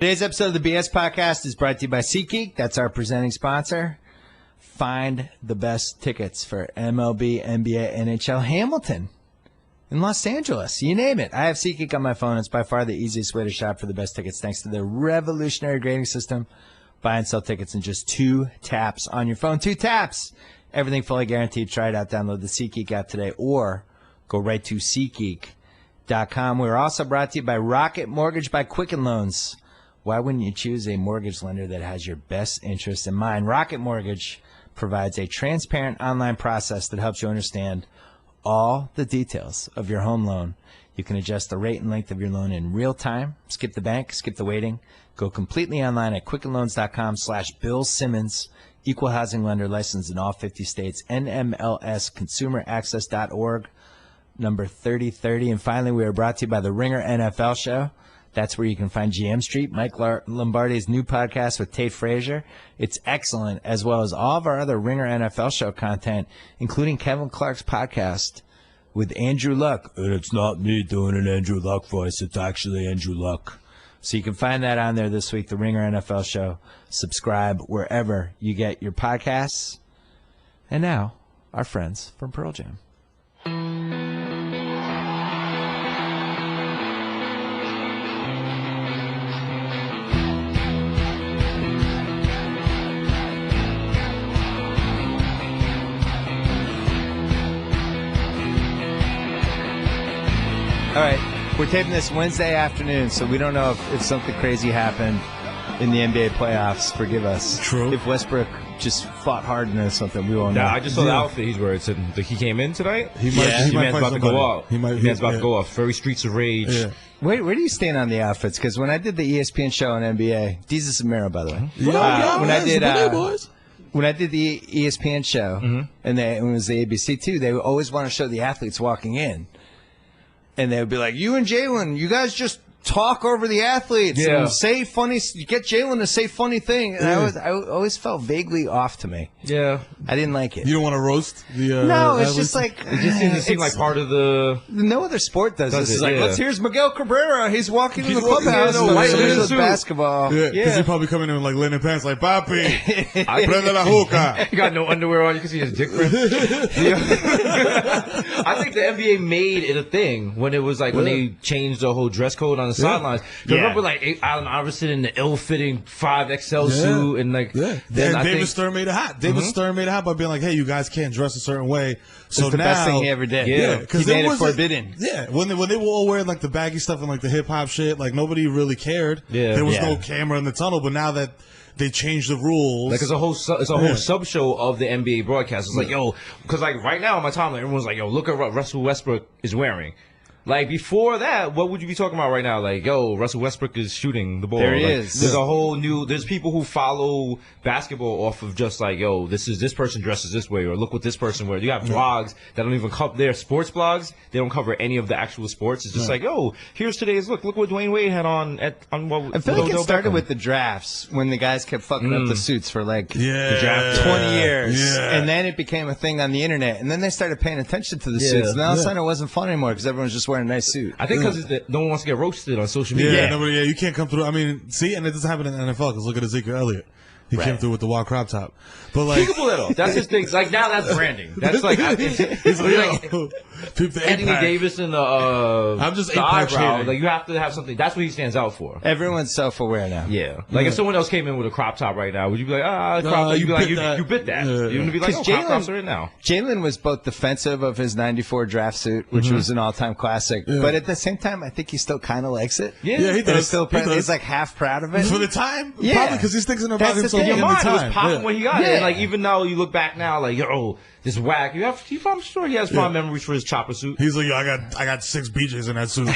Today's episode of the BS Podcast is brought to you by SeatGeek. That's our presenting sponsor. Find the best tickets for MLB, NBA, NHL, Hamilton, in Los Angeles. You name it. I have SeatGeek on my phone. It's by far the easiest way to shop for the best tickets thanks to their revolutionary grading system. Buy and sell tickets in just 2 taps on your phone. 2 taps. Everything fully guaranteed. Try it out. Download the SeatGeek app today or go right to SeatGeek.com. We're also brought to you by Rocket Mortgage by Quicken Loans. Why wouldn't you choose a mortgage lender that has your best interest in mind? Rocket Mortgage provides a transparent online process that helps you understand all the details of your home loan. You can adjust the rate and length of your loan in real time. Skip the bank, skip the waiting. Go completely online at quickenloans.com/Bill Simmons. Equal housing lender licensed in all 50 states. NMLSconsumeraccess.org, number 3030. And finally, we are brought to you by the Ringer NFL Show. That's where you can find GM Street, Mike Lombardi's new podcast with Tate Frazier. It's excellent, as well as all of our other Ringer NFL Show content, including Kevin Clark's podcast with Andrew Luck. And it's not me doing an Andrew Luck voice. It's actually Andrew Luck. So you can find that on there this week, the Ringer NFL Show. Subscribe wherever you get your podcasts. And now, our friends from Pearl Jam. All right, we're taping this Wednesday afternoon, so we don't know if something crazy happened in the NBA playoffs. Forgive us. True. If Westbrook just fought hard or something, we won't know. I just saw the outfit he's wearing. So he came in tonight. He might about to go out. He man's about to go off. Very Streets of Rage. Yeah. Where do you stand on the outfits? Because when I did the ESPN show on NBA, Desus and Mero, by the way. When I did the ESPN show, and it was the ABC too, they would always want to show the athletes walking in. And they would be like, you and Jalen, you guys just talk over the athletes and say funny, get Jalen to say funny things. And I always felt vaguely off to me. Yeah. I didn't like it. You don't want to roast the No, it's athletes? just like... It just seems to seem like part of the... No other sport does this. It's like, yeah. here's Miguel Cabrera. He's walking in the walking clubhouse. in a white linen with suit. basketball. Yeah, because he probably coming in with like linen pants, like, Papi, prende la hookah. He got no underwear on. You can see his dick print. I think the NBA made it a thing when it was like when they changed the whole dress code on the sidelines. Remember like Allen Iverson in the ill-fitting 5XL suit and like. Yeah. Then And David Stern made it hot. David Stern made it hot by being like, hey, you guys can't dress a certain way. So It's the now, best thing he ever did. Yeah, because he made it forbidden. Yeah, when they were all wearing like the baggy stuff and like the hip hop shit, like nobody really cared. Yeah. There was no camera in the tunnel, but now that they changed the rules, like it's a whole sub show of the NBA broadcast. It's like, yo, because like right now on my timeline, everyone's like, yo, look at what Russell Westbrook is wearing. Like, before that, what would you be talking about right now? Like, yo, Russell Westbrook is shooting the ball. There he like, is. There's a whole new... There's people who follow basketball off of just like, yo, this person dresses this way, or look what this person wears. You have blogs that don't even cover... They're sports blogs. They don't cover any of the actual sports. It's just like, yo, here's today's look. Look what Dwayne Wade had on what... I feel like it started with the drafts when the guys kept fucking up the suits for like the draft 20 years. Yeah. And then it became a thing on the internet. And then they started paying attention to the suits. And all of a sudden it wasn't fun anymore because everyone's just wearing a nice suit. I think because no one wants to get roasted on social media. Yeah, you can't come through. I mean, see, and it doesn't happen in the NFL because look at Ezekiel Elliott. He came through with the wild crop top. But like, that's his thing. Like now, that's branding. That's like he's like, yo, Anthony Davis and the I'm just the eyebrow. shading. Like you have to have something. That's what he stands out for. Everyone's self-aware now. Yeah. Like if someone else came in with a crop top right now, would you be like, crop top? You'd be like, you bit that. You would be like, crop tops are in now. Jalen was both defensive of his '94 draft suit, which was an all-time classic, but at the same time, I think he still kind of likes it. Yeah, he does. He's like half proud of it for the time. Yeah, probably because he's thinking about That's the himself thing. in the Your mind time. was popping when he got it. And like even now, you look back now, like yo, this whack. I'm sure he has fond memories for his chopper suit. He's like, yo, I got 6 BJs in that suit.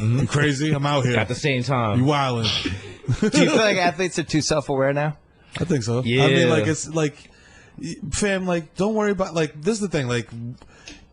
You crazy? I'm out here. At the same time, You wildin'. Do you feel like athletes are too self-aware now? I think so. Yeah. I mean, like, it's like, fam, like, don't worry about, like, this is the thing, like,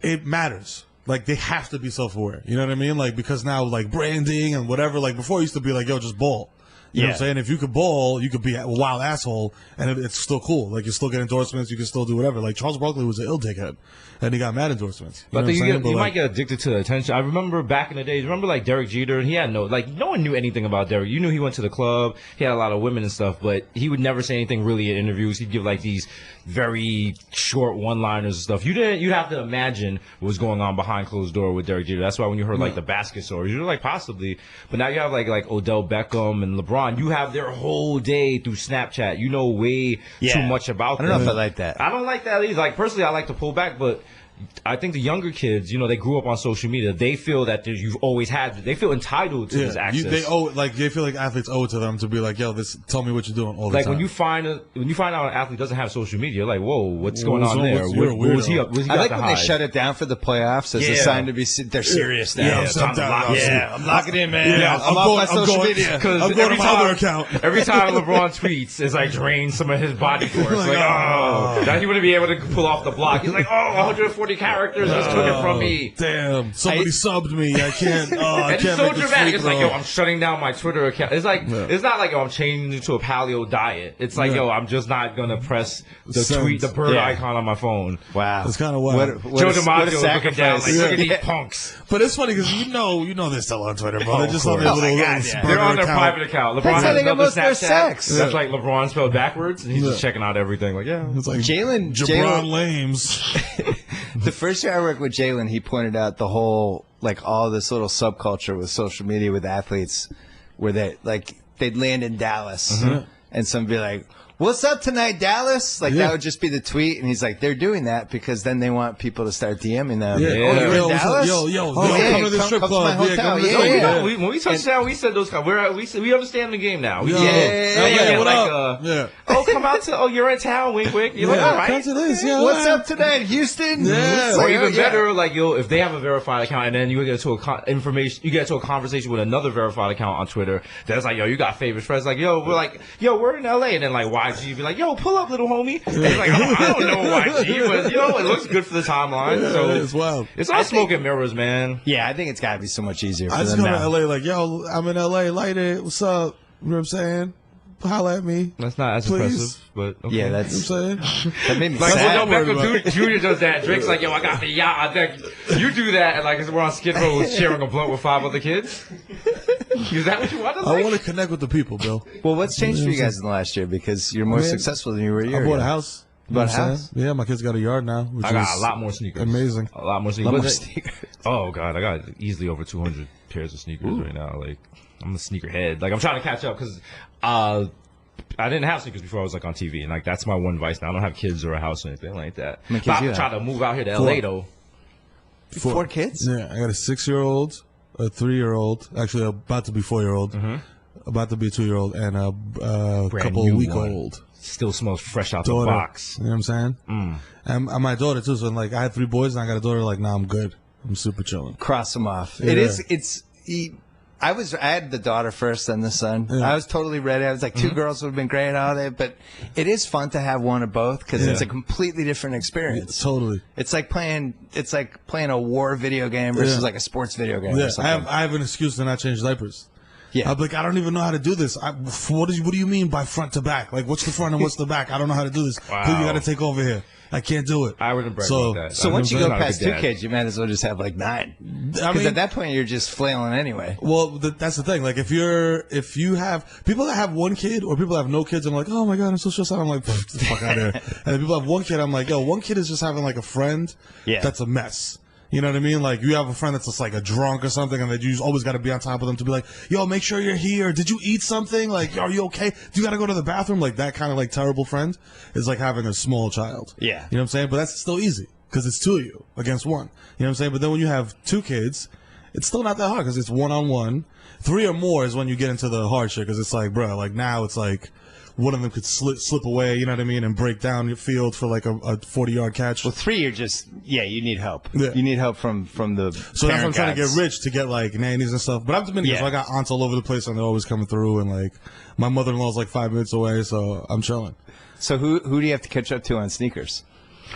it matters. Like, they have to be self-aware. You know what I mean? Like, because now, like, branding and whatever, like, before it used to be like, yo, just ball. You know what I'm saying? If you could ball, you could be a wild asshole, and it's still cool. Like, you still get endorsements, you can still do whatever. Like, Charles Barkley was an ill dickhead, and he got mad endorsements. But I think you might get addicted to the attention. I remember back in the days, remember like Derek Jeter? He had no one knew anything about Derek. You knew he went to the club, he had a lot of women and stuff, but he would never say anything really in interviews. He'd give like these very short one-liners and stuff. You'd have to imagine what was going on behind closed door with Derek Jeter. That's why when you heard like the basket stories, you're like possibly. But now you have like Odell Beckham and LeBron. You have their whole day through Snapchat. You know way too much about them. I don't know if I like that. I don't like that either. Like personally, I like to pull back, but I think the younger kids, they grew up on social media. They feel that you've always had. They feel entitled to this access. They feel like athletes owe it to them to be like, yo, tell me what you're doing all the time. Like when you find out an athlete doesn't have social media, you're like, whoa, what's going on there? What was he up? I like when they shut it down for the playoffs as a sign to be they're serious now. I'm locking in, man. Yeah, I'm off my social media. I'm going to my other account. Every time LeBron tweets, it's like drain some of his body force. Now he wouldn't be able to pull off the block. He's like, 140 characters just took it from me. Damn, somebody subbed me. I can't. And it's so dramatic. It's like, I'm shutting down my Twitter account. It's like, it's not like, I'm changing to a paleo diet. It's like, I'm just not gonna press the bird icon on my phone. Wow, it's kind of wild. Joe DiMaggio looking down like, look at these punks. But it's funny because you know they're still on Twitter, bro. They're just on their little they're on their private account. LeBron has another Snapchat. That's like LeBron spelled backwards, and he's just checking out everything. Like, it's like Jalen Lames. The first year I worked with Jalen, he pointed out the whole, all this little subculture with social media with athletes where they'd land in Dallas and somebody be like, "What's up tonight, Dallas?" That would just be the tweet. And he's like, they're doing that because then they want people to start DMing them. Yeah. Oh, you're in Dallas? Yo, come to the strip club. Come to my hotel. When we touched down, we said those comments. We understand the game now. What up? Oh, come out to, you're in town, wink, wink. You're like, all right. Come to this, What's up tonight, Houston? Yeah. Or even better, if they have a verified account and then you get to a conversation with another verified account on Twitter that's like, you got favorite friends. Like, we're in LA. And then YG be like, pull up, little homie. And it's like, I don't know YG, but it looks good for the timeline. So it's wild. It's all smoke and mirrors, man. Yeah, I think it's got to be so much easier for them I just now. go to LA I'm in LA, light it. What's up? You know what I'm saying? Holla at me. That's not as impressive, but okay. Yeah, that's. You know what I'm saying? That made me like sad. Beckham Jr. does that. Drake's like, I got the yacht. I think you do that, and we're on Skid Row sharing a blunt with 5 other kids. Is that what you want? I want to connect with the people, Bill. Well, what's changed for you guys in the last year? Because you're more successful than you were a year ago. I bought a house. Bought a house? Yeah, my kids got a yard now. I got a lot more sneakers. Amazing. A lot more sneakers. Oh God, I got easily over 200 pairs of sneakers right now. I'm a sneakerhead. I'm trying to catch up because I didn't have sneakers before I was on TV, and that's my one vice now. I don't have kids or a house or anything like that. I'm trying to move out here to LA though. 4 kids? Yeah, I got a 6-year-old, a 3-year-old, actually about to be 4-year-old, about to be a 2-year-old, and a couple week-old. Still smells fresh out the box. You know what I'm saying? And my daughter too. So I had 3 boys, and I got a daughter. Nah, I'm good. I'm super chilling. Cross them off. Yeah. I had the daughter first, then the son. Yeah. I was totally ready. I was like, 2 girls would have been great all day. But it is fun to have one of both because it's a completely different experience. Yeah, totally. It's like playing a war video game versus a sports video game. Yeah, or something. I have an excuse to not change diapers. Yeah. I'm like, I don't even know how to do this. What do you mean by front to back? What's the front and what's the back? I don't know how to do this. Wow. Who you got to take over here? I can't do it. I wouldn't brag about that. So once you go past 2 kids, you might as well just have 9. Because at that point, you're just flailing anyway. Well, that's the thing. If you have people that have 1 kid or people that have no kids, I'm like, oh my God, I'm so stressed out. I'm like, get the fuck out of here. And if people have 1 kid, I'm like, 1 kid is just having a friend that's a mess. You know what I mean? You have a friend that's just a drunk or something, and that you always got to be on top of them to be like, yo, make sure you're here. Did you eat something? Are you okay? Do you got to go to the bathroom? That kind of terrible friend is like having a small child. Yeah. You know what I'm saying? But that's still easy because it's 2 of you against 1. You know what I'm saying? But then when you have 2 kids, it's still not that hard because it's 1-on-1. 3 or more is when you get into the hard shit because it's now it's one of them could slip away, you know what I mean, and break down your field for a 40-yard catch. Well, 3, you're just you need help. Yeah. You need help from the. So that's why I'm trying to get rich to get nannies and stuff. But I'm Dominican, so I got aunts all over the place, and they're always coming through. And my mother-in-law's 5 minutes away, so I'm chilling. So who do you have to catch up to on sneakers?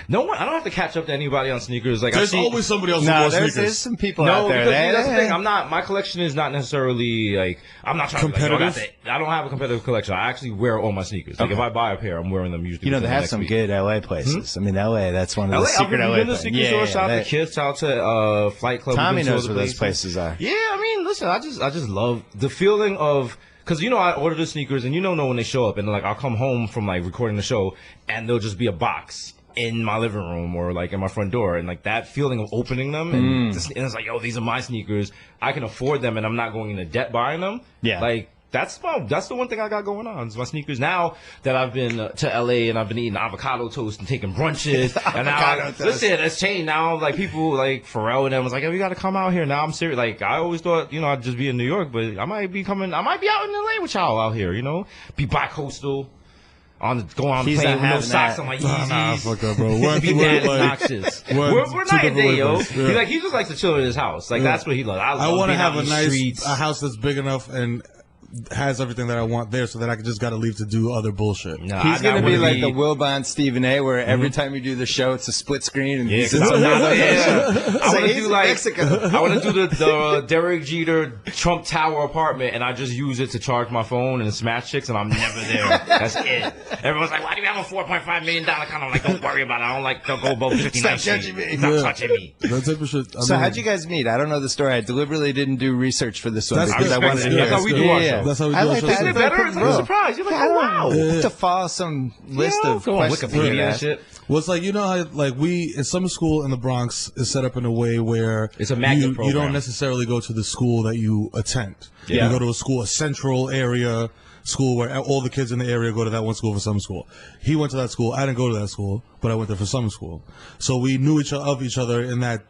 No one. I don't have to catch up to anybody on sneakers. Like there's always somebody else who wears sneakers. There's some people out there. That's the thing. I'm not. My collection is not necessarily like. I'm not trying competitive. to be I don't have a competitive collection. I actually wear all my sneakers. Like if I buy a pair, I'm wearing them usually. They have some good LA places. I mean, LA. That's one of the secret LA. I've been to the sneaker store. Shout out to Kiss. Shout out to Flight Club. Tommy knows where those places are. Yeah, I mean, listen. I just love the feeling of. Because, I order the sneakers, and know when they show up, and, like, I'll come home from, like, recording the show, and there'll just be a box in my living room or, like, in my front door. And, like, that feeling of opening them, and it's like, yo, these are my sneakers. I can afford them, and I'm not going into debt buying them. Yeah. Like, that's the one thing I got going on. It's my sneakers. Now that I've been to LA and I've been eating avocado toast and taking brunches, and now listen, it's changed. Now like people like Pharrell and them was like, "Oh, you got to come out here." Now I'm serious. Like I always thought, I'd just be in New York, but I might be out in LA with y'all out here. Be bi-coastal. Going on the plane with no socks on my Yeezys. Nah, fuck up, bro. We're obnoxious. We're night and day, yo. Yeah. He just likes to chill in his house. Like that's what he loves. I want to have a house that's big enough and has everything that I want there, so that I just got to leave to do other bullshit. Nah, he's going to be like the Wilbon Stephen A, where every time you do the show, it's a split screen. And I want to do I want to do the Derek Jeter Trump Tower apartment, and I just use it to charge my phone and smash chicks, and I'm never there. That's it. Everyone's like, "Why do you have a $4.5 million account?" I'm like, "Don't worry about it. I don't like to go above 59. Stop judging me. Stop touching me." That type of shit. So how'd you guys meet? I don't know the story. I deliberately didn't do research for this one because I wanted to hear. That's how we do our show. That's how we do our show. Isn't it better? It's like a surprise. You're like, oh, wow. To follow some list of questions. Wikipedia and shit. Well, it's like, how, like, in summer school in the Bronx is set up in a way where it's a magnet program. You don't necessarily go to the school that you attend. Yeah. You go to a central area school where all the kids in the area go to that one school for summer school. He went to that school. I didn't go to that school, but I went there for summer school. So we knew each other in that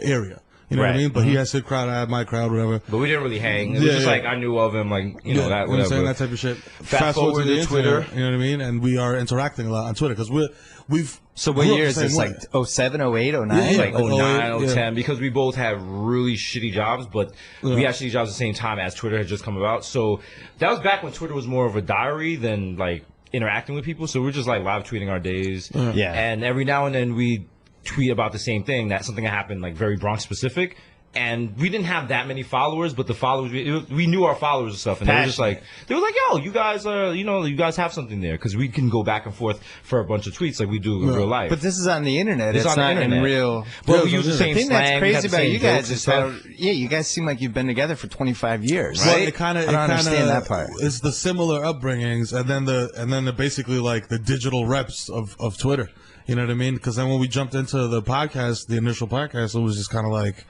area. You know what I mean? But he has his crowd, I had my crowd, whatever. But we didn't really hang. It was just like I knew of him, like, that, whatever. Saying that type of shit. Fast forward to Twitter. You know what I mean? And we are interacting a lot on Twitter because we've. So what year is this? Like 07, 08, 09? Like 09, 010. Because we both have really shitty jobs, but we had shitty jobs at the same time as Twitter had just come about. So that was back when Twitter was more of a diary than like interacting with people. So we're just like live tweeting our days. Yeah. And every now and then we tweet about the same thing, that something that happened like very Bronx specific. And we didn't have that many followers, but the followers, we knew our followers and stuff. And they were just like, yo, you guys are, you guys have something there. Because we can go back and forth for a bunch of tweets like we do in real life. But this is on the internet. It's not in real. But we use the same slang. The thing that's crazy about you guys is that, you guys seem like you've been together for 25 years. Well, right? I don't understand that part. It's the similar upbringings, and then the basically like the digital reps of Twitter. You know what I mean? Because then when we jumped into the podcast, the initial podcast, it was just kind of like.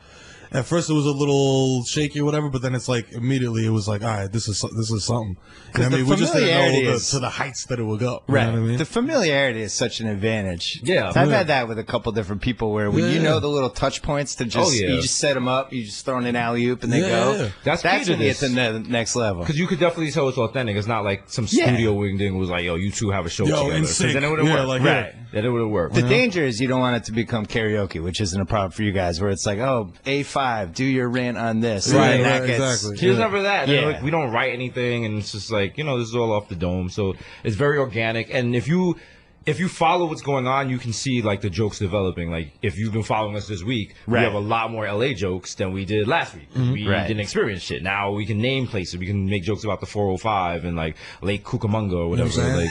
At first, it was a little shaky or whatever, but then it's like immediately it was like, all right, this is something. You know what I mean? We just didn't know to the heights that it would go. Right. You know what I mean? The familiarity is such an advantage. Yeah. I've had that with a couple different people where when you know the little touch points to just you just set them up, you just throw in an alley oop and they go. Yeah. That's when you get to the next level. Because you could definitely tell it's authentic. It's not like some studio wing thing was like, yo, you two have a show together. In sync. Then it would have worked. Like, right. Then it would have worked. The danger is you don't want it to become karaoke, which isn't a problem for you guys, where it's like, oh, A5, do your rant on this. Right, exactly. Here's never that. Yeah. Like, we don't write anything, and it's just like, this is all off the dome. So it's very organic. And if you follow what's going on, you can see like the jokes developing. Like if you've been following us this week, we have a lot more LA jokes than we did last week. We didn't experience shit. Now we can name places. We can make jokes about the 405 and like Lake Cucamonga or whatever. And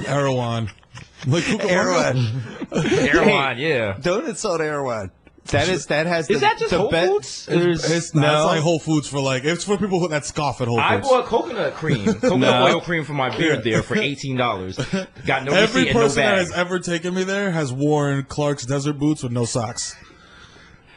Erewhon. Like Erewhon, yeah. Don't insult Erewhon. Is that just Whole Foods? It's like Whole Foods for like, it's for people that scoff at Whole Foods. I bought coconut oil cream for my beard there for $18. Got no Every receipt and no person that bag. has ever taken me there has worn Clark's desert boots with no socks.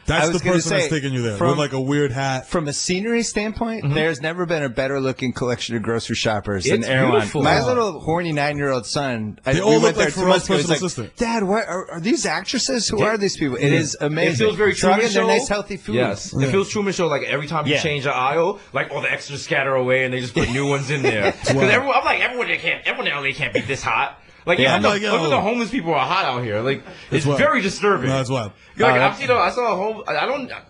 That's the person that's taking you there with like a weird hat. From a scenery standpoint, there's never been a better looking collection of grocery shoppers than It's Erewhon. beautiful. My little horny 9-year-old son, They all went look there like 2 months ago. Ferrell's He's personal assistant. Dad, what are these actresses? Who are these people? It is amazing. It feels very Truman Show. They're nice, healthy food. Yes. It feels Truman Show. Like every time you change an aisle, like all the extras scatter away and they just put new ones in there. Because I'm like, everyone in LA can't be this hot. Like, even the homeless people are hot out here. Like, it's very disturbing. No, it's wild. Like, I saw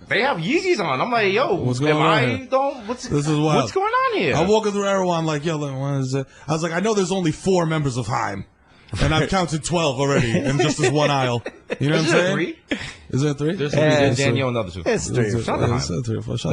they have Yeezys on. I'm like, yo, what's going on here? This is wild. What's going on here? I'm walking through Erewhon like, yo, what is it? I was like, I know there's only 4 members of Haim. and I've counted 12 already in just this one aisle. You know what I'm saying? 3? Is there 3? There's Danielle and the other 2. It's 3 or 4. Shout out to 3 or 4. Shout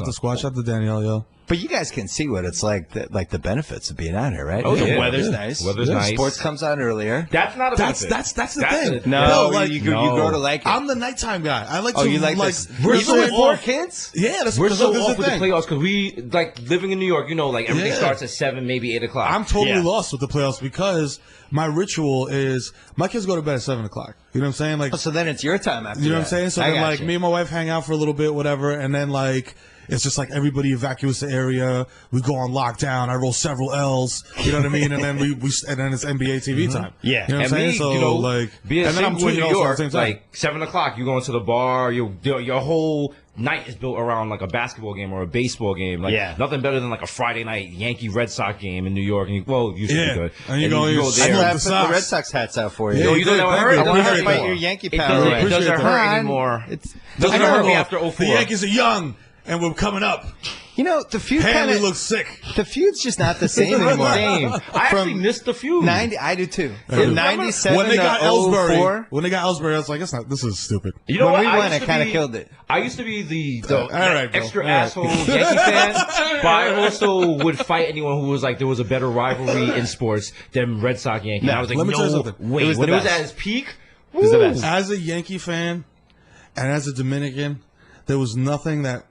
out to Squad. Shout out to Danielle, yo. But you guys can see what it's like the benefits of being out here, right? Oh, The yeah. weather's nice. Weather's nice. Sports comes on earlier. That's not a benefit. That's the thing. No, like, you grow to like it. I'm the nighttime guy. I like to you like like this? we're Even so with 4 off. kids? Yeah, We're so that's off with the thing. playoffs because we like living in New York. You know, like everything Yeah. starts at 7, maybe 8 o'clock. I'm totally lost with the playoffs because my ritual is my kids go to bed at 7 o'clock. You know what I'm saying? Like, So then it's your time after you know that. what I'm saying? So I then, got like, you. me and my wife hang out for a little bit, whatever, and then like. It's just like everybody evacuates the area. We go on lockdown. I roll several L's. You know what I mean? And then we and then it's NBA TV time. Yeah. you know what I'm And saying? me, So you know, like, being and then I'm single in tweeting New also at York, the same time. like 7 o'clock, you go into the bar. Your whole night is built around like a basketball game or a baseball game. Like nothing better than like a Friday night Yankee-Red Sox game in New York. And you should be good. And you go I there. know I the put the Sox. Red Sox hats out for you. Yeah, you don't know thank hurt. you. I want to Appreciate fight that. your Yankee It power. doesn't, away. it doesn't Appreciate hurt that. anymore. It's, Doesn't I hurt me know. after 04. The Yankees are young, and we're coming up. you know, the feud kind Hanley of looks sick. the feud's just not the same anymore. I actually missed the feud. 90, I do too. do. From 97 When they got to Ellsbury, 04, I was like, this is stupid. You know when what? we won, used it to kind of be- killed it. I used to be the all right, bro. extra All right. asshole Yankee fan, but I also would fight anyone who was like there was a better rivalry in sports than Red Sox Yankees. No, I was like, let me tell you no something. way. It was When the it was best. at its peak, It was the woo. best. As a Yankee fan and as a Dominican, there was nothing that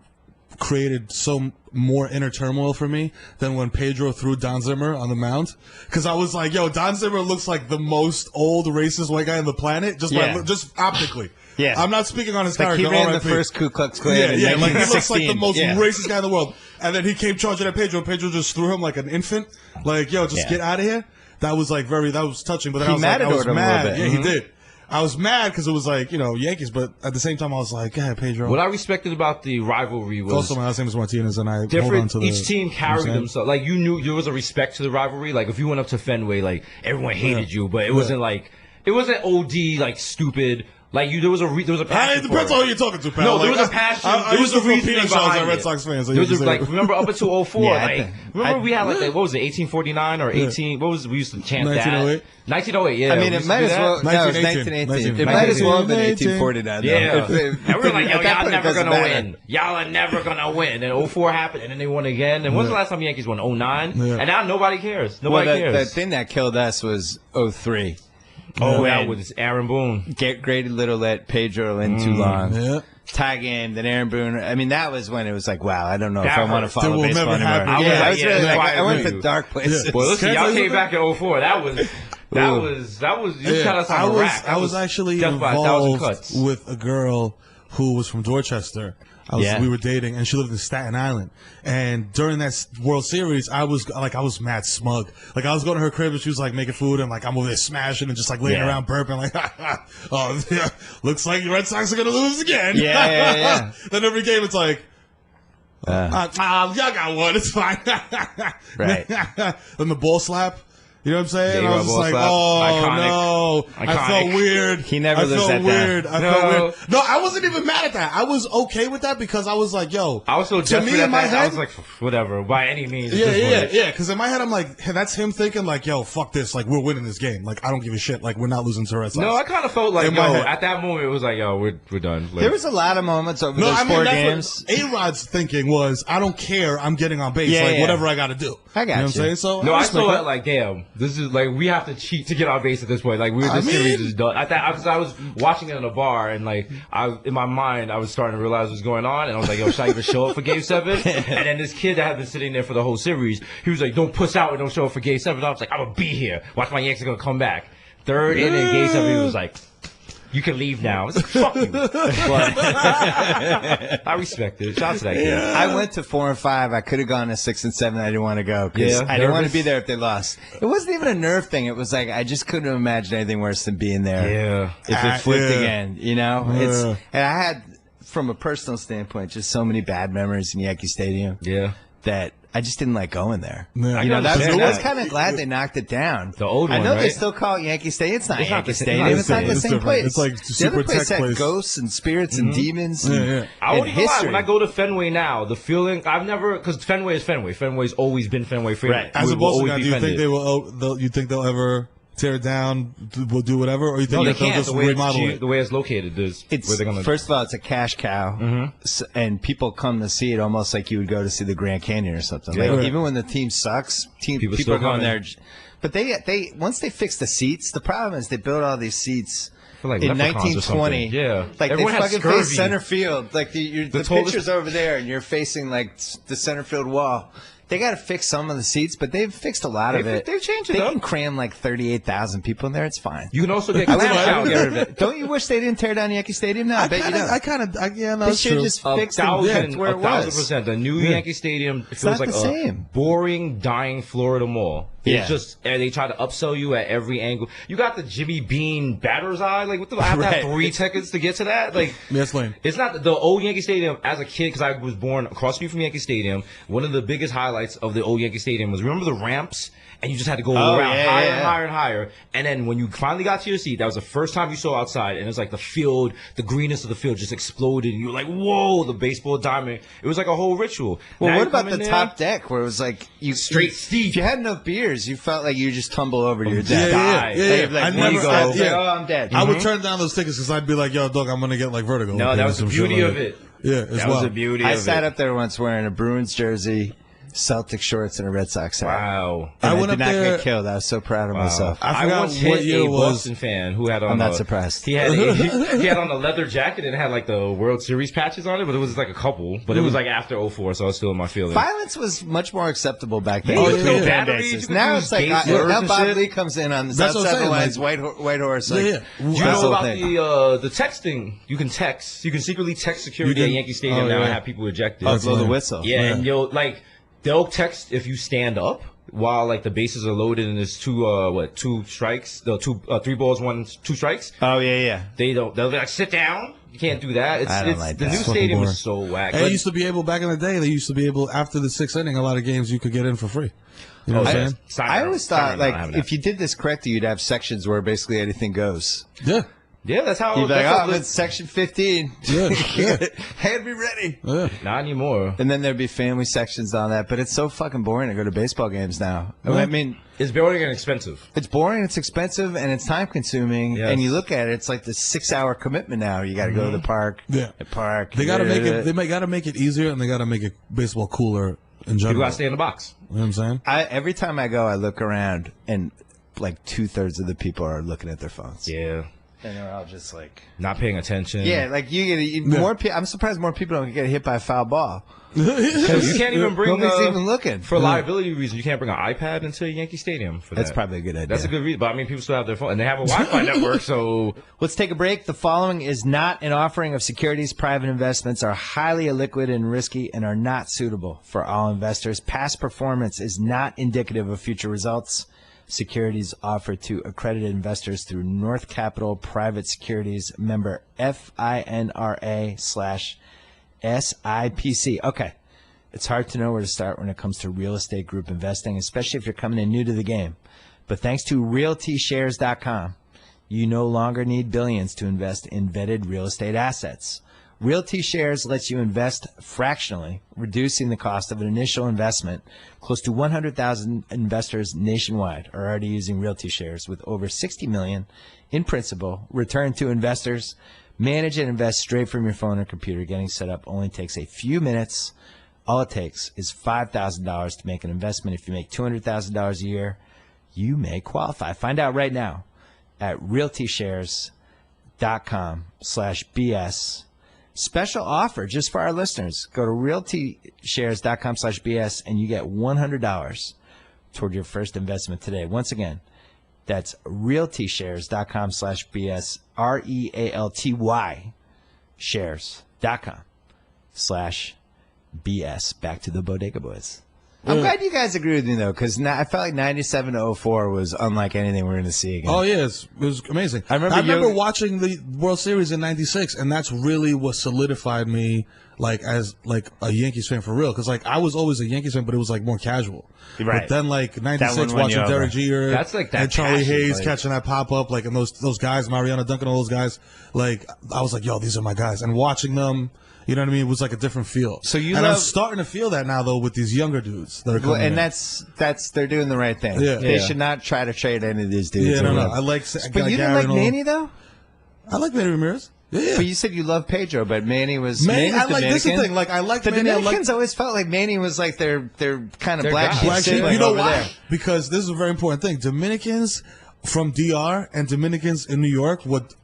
created so more inner turmoil for me than when Pedro threw Don Zimmer on the mound. Because I was like, yo, Don Zimmer looks like the most old racist white guy on the planet, just just optically. Yeah. I'm not speaking on his Like character. he ran the RIP. first Ku Klux Klan Yeah, in yeah, like he looks like the 1916. most Yeah. racist guy in the world. And then he came charging at Pedro. Pedro just threw him like an infant. Like, yo, just Yeah. get out of here. That was like that was touching. But then He I was like, I was matadored him a little mad. bit. Yeah, he did. I was mad because it was like, Yankees, but at the same time, I was like, yeah, Pedro. What I respected about the rivalry was Also, my last name is Martinez, and I hold on different. to the. Each team carried themselves. Like you knew there was a respect to the rivalry. Like if you went up to Fenway, like everyone hated you, but it wasn't like it wasn't OD like stupid. Like there was a passion. It depends for on it. who you're talking to, pal. No, there Like, was a passion. I There was used to a throw reasoning peanut shells behind at Red it. Sox fans. There was like remember up until 04, Yeah, like remember we had like what was it 1849 or 18? What was we used to chant 1908? that 1908. Yeah, I mean, we it used to might do as that. well. No, it was 1918. 1918. It might as well have been 1918. 1849. though. Yeah, and we were like, yo, At that y'all point, it never doesn't gonna matter. win. Y'all are never gonna win. And 04 happened, and then they won again. And when's the last time Yankees won? 09? Yeah. And now nobody cares. Well, Nobody the cares. thing that killed us was 03. Oh, When that was Aaron Boone. Grady Little let Pedro in too long. Yeah. Tag in, then Aaron Boone. I mean, that was when it was like, wow, I don't know That if I want to hurt. follow That will baseball never anymore. happen. I was Yeah, like, I was yeah, really that's like, why I I went agree to with dark places. Yeah. Boy, listen, Can I y'all tell you came back in 04. That was you cut us on a rack. I was actually death by 1,000 involved cuts. with a girl who was from Dorchester. Yeah. We were dating, and she lived in Staten Island. And during that World Series, I was mad smug. Like I was going to her crib, and she was like making food, and like I'm over there smashing and just like laying around burping, like, oh, yeah, looks like the Red Sox are gonna lose again. Yeah. Then every game, it's like. Y'all got one. It's fine. Right. Then the ball slap. You know what I'm saying? Yeah, I was just ball like, slap. oh, Iconic. no. I felt weird. He never I lives felt that down. weird. I No. felt weird. No, I wasn't even mad at that. I was okay with that because I was like, yo. I was so to desperate me at in my that. head, I was like, whatever, by any means. yeah, at this yeah, point. yeah. Because in my head, I'm like, hey, that's him thinking like, yo, fuck this. Like, we're winning this game. Like, I don't give a shit. Like, we're not losing to Red Sox. No, I kind of felt like, In my head. at that moment, it was like, yo, we're done. Like, There was a lot of moments over No, those I mean, 4 that's games. what A-Rod's thinking was, I don't care. I'm getting on base. Yeah, like, yeah. whatever I got to do. I got you. Know what I'm you. saying? So, No, I respect saw that. it like, damn, this is like we have to cheat to get our base at this point. Like, this series is done. Because I was watching it in a bar, and like, in my mind, I was starting to realize what's going on, and I was like, yo, should I even show up for Game 7? And then this kid that had been sitting there for the whole series, he was like, don't puss out and don't show up for Game 7. I was like, I'm gonna be here. Watch my Yankees are gonna come back. Third inning, Game 7, he was like, you can leave now. I was like, fuck you. But I respect it. Shout out to that kid. I went to 4 and 5. I could have gone to 6 and 7. I didn't want to go because Yeah, I didn't want to nervous? be there if they lost. It wasn't even a nerve thing. It was like I just couldn't imagine anything worse than being there. Yeah. If it flipped yeah. again, you know, and I had, from a personal standpoint, just so many bad memories in Yankee Stadium Yeah. that I just didn't like going there. Yeah. You know, I I understand was that. kind of glad they knocked it down. The old I one, know they right? still call it Yankee Stadium. It's not It's not Yankee the same- Stadium. It's not the it's same different. place. It's like the super other place tech had place. ghosts and spirits and demons and, Yeah. I and won't even lie. history. When I go to Fenway now, the feeling I've never because Fenway is Fenway. Fenway's always been Fenway. Right. As a will Boston always guy, be do you think Fenway. you think they'll ever tear it down, we'll do whatever, or you think No, they that they'll can't. just remodel it? The way it's located, where they're gonna. First of all, it's a cash cow, and people come to see it almost like you would go to see the Grand Canyon or something. Yeah. Like, even when the team sucks, people still are going come there. But they once they fix the seats, the problem is they built all these seats. Like in leprechauns or 1920, something. Yeah, like everyone they has fucking scurvy. face center field. Like the pitcher's over there, and you're facing like the center field wall. They got to fix some of the seats, but they've fixed a lot of it. They've changed it They up. can cram like 38,000 people in there. It's fine. You can also get I would clam get rid chowder. of it. Don't you wish they didn't tear down Yankee Stadium? No, I bet you don't. Yeah, no, They that's should true. just fix it where it was. 1,000%. The new Yankee Stadium feels not like the a same. boring, dying Florida mall. Yeah. It's just, and they try to upsell you at every angle. You got the Jimmy Bean batter's eye. Like, what the? I have to have 3 tickets to get to that. Like, Yes, Lane. it's not the old Yankee Stadium. As a kid, because I was born across the street from Yankee Stadium, one of the biggest highlights of the old Yankee Stadium was, remember the ramps? And you just had to go around higher and higher and higher. And then when you finally got to your seat, that was the first time you saw outside. And it was like the field, the greenness of the field just exploded. And you were like, whoa, the baseball diamond. It was like a whole ritual. Well, Now what you about come the in there, top deck where it was like Straight steep. If you had enough beers, you felt like you just tumble over to your death. I never. I'm dead. I would turn down those tickets because I'd be like, "Yo, dog, I'm gonna get like vertigo." No, that was the beauty of it. Yeah, as That well. was the beauty I of sat it. up there once wearing a Bruins jersey, Celtic shorts, and a Red Sox hat. Wow. And I I went did up not there- get killed. I was so proud of myself. I I forgot once what hit year a it was. Boston fan who had on. I'm not surprised. He had he had on a leather jacket and it had like the World Series patches on it, but it was like a couple. But it was like after 04, so I was still in my feelings. Violence was much more acceptable back then. Yeah, between yeah, fan batteries, bases. you could Now use it's like gay slurs now and Bob shit. Lee comes in on the That's south what I'm side of the saying, lines, white horse. Like, Yeah. Do you that's know the about thing. the texting? You can text. You can secretly text security You at can- Yankee Stadium oh, now yeah. and have people ejected. Oh, blow the whistle. Yeah, and you'll like they'll text if you stand up while like the bases are loaded and there's two strikes, 3 balls, 2 strikes. Oh yeah. They'll be like sit down. You can't do that. I don't like the that. new Fucking stadium boring. is so whack. And it used to be able back in the day. They used to be able after the 6th inning, a lot of games you could get in for free. You know what I'm saying? I always thought like if you did this correctly, you'd have sections where basically anything goes. Yeah. Yeah, that's how. You'd be like, that's how I'm in section 15. Yeah. Hand me ready. Yeah. not anymore. And then there'd be family sections on that, but it's so fucking boring to go to baseball games now. I mean, It's boring and expensive. it's boring, it's expensive, and it's time consuming. Yes. And you look at it, it's like the 6-hour commitment now. You got to go to the park. Yeah. The park. They gotta make it. They gotta make it easier, and they gotta make it baseball cooler in general. People gotta stay in the box. You know what I'm saying? Every time I go, I look around, and like 2/3 of the people are looking at their phones. Yeah, And they're all just like, not paying attention. yeah, like you get more. I'm surprised more people don't get hit by a foul ball. you can't even bring. Nobody's even looking. For liability reasons, you can't bring an iPad into Yankee Stadium. For That's that. probably a good idea. That's a good reason. But I mean, people still have their phone, and they have a Wi-Fi network. So Let's take a break. The following is not an offering of securities. Private investments are highly illiquid and risky and are not suitable for all investors. Past performance is not indicative of future results. Securities offered to accredited investors through North Capital Private Securities, member FINRA/SIPC. Okay. It's hard to know where to start when it comes to real estate group investing, especially if you're coming in new to the game. But thanks to RealtyShares.com, you no longer need billions to invest in vetted real estate assets. Realty Shares lets you invest fractionally, reducing the cost of an initial investment. Close to 100,000 investors nationwide are already using Realty Shares, with over 60 million in principal returned to investors. Manage and invest straight from your phone or computer. Getting set up only takes a few minutes. All it takes is $5,000 to make an investment. If you make $200,000 a year, you may qualify. Find out right now at realtyshares.com/BS. Special offer just for our listeners. Go to realtyshares.com/BS and you get $100 toward your first investment today. Once again, that's realtyshares.com/BS, REALTY shares.com/BS. Back to the Bodega Boys. I'm glad you guys agree with me, though, because I felt like 97 to 04 was unlike anything we're going to see again. Oh, yeah, it was amazing. I remember watching the World Series in '96, and that's really what solidified me like as like a Yankees fan for real, because like I was always a Yankees fan, but it was like more casual. Right. But then like '96, watching Derek Jeter, that's like that and Charlie passion, Hayes like, catching that pop up, like and those guys, Mariano Duncan, all those guys, like I was like, yo, these are my guys, and watching them. You know what I mean? It was like a different feel. So you and love, I'm starting to feel that now though with these younger dudes that are coming. well, and in. that's they're doing the right thing. Yeah. They Yeah. should not try to trade any of these dudes. Yeah, no. I like. But you didn't like Manny though. I like Manny Ramirez. Yeah. But you said you love Pedro, but Manny was Manny, Manny's I like this is the Dominican. thing. Like I like The Manny. Dominicans always felt like Manny was like their kind of Their black guy. sheep Black sheep. sibling You know over why? there. Because this is a very important thing. Dominicans from DR and Dominicans in New York, what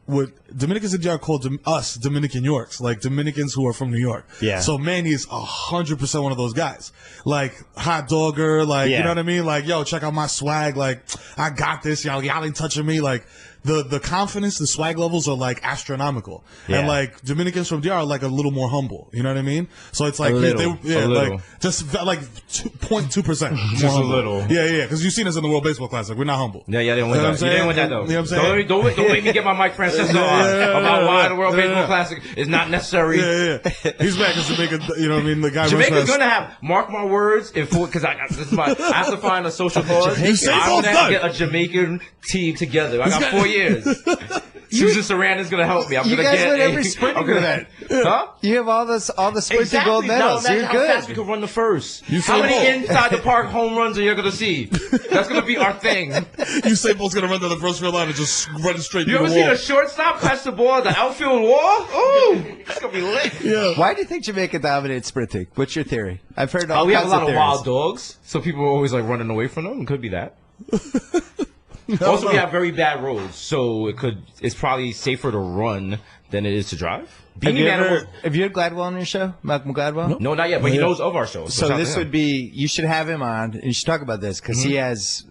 Dominicans in DR called us Dominican Yorks, like Dominicans who are from New York. Yeah. So Manny is 100% one of those guys. Like hot dogger, like Yeah. you know what I mean? Like, yo, check out my swag, like I got this, y'all ain't touching me. Like the confidence, the swag levels are like astronomical. Yeah. And like Dominicans from DR are like a little more humble. You know what I mean? So it's like A little. like just like 0.2%. Just a little. Yeah, because you've seen us in the World Baseball Classic. We're not humble. Yeah, they don't win You know what that. I'm You didn't win saying? that, though. You know what I'm saying? Don't make me get my Mike Francisco on about why the World Baseball Classic is not necessary. Yeah. He's back as Jamaica. You know what I mean? The guy. Jamaica's gonna have, mark my words, because I have to find a social cause. You say I'm both gonna done. get a Jamaican team together. I got 4 years. Susan Sarandon's gonna help me. I'm You gonna guys get win every sprinting event. Huh? You have all the sprinting gold medals. Now, You're imagine how fast we good. could run the first. You How say many both. inside the park home runs are you gonna see? That's gonna be our thing. Usain Bolt's gonna run to the first field line and just run straight You through ever the seen wall. a shortstop catch the ball at the outfield wall? Ooh, that's gonna be lit. Yeah. Why do you think Jamaica dominates sprinting? What's your theory? I've heard all We have a kinds lot of theories. wild dogs, so people are always like running away from them. It could be that. Also, we have very bad roads, so it's probably safer to run than it is to drive. Have you, Animal- have you had Gladwell on your show, Malcolm Gladwell? No, not yet, but he knows of our show. So this would be, you should have him on, and you should talk about this, because he has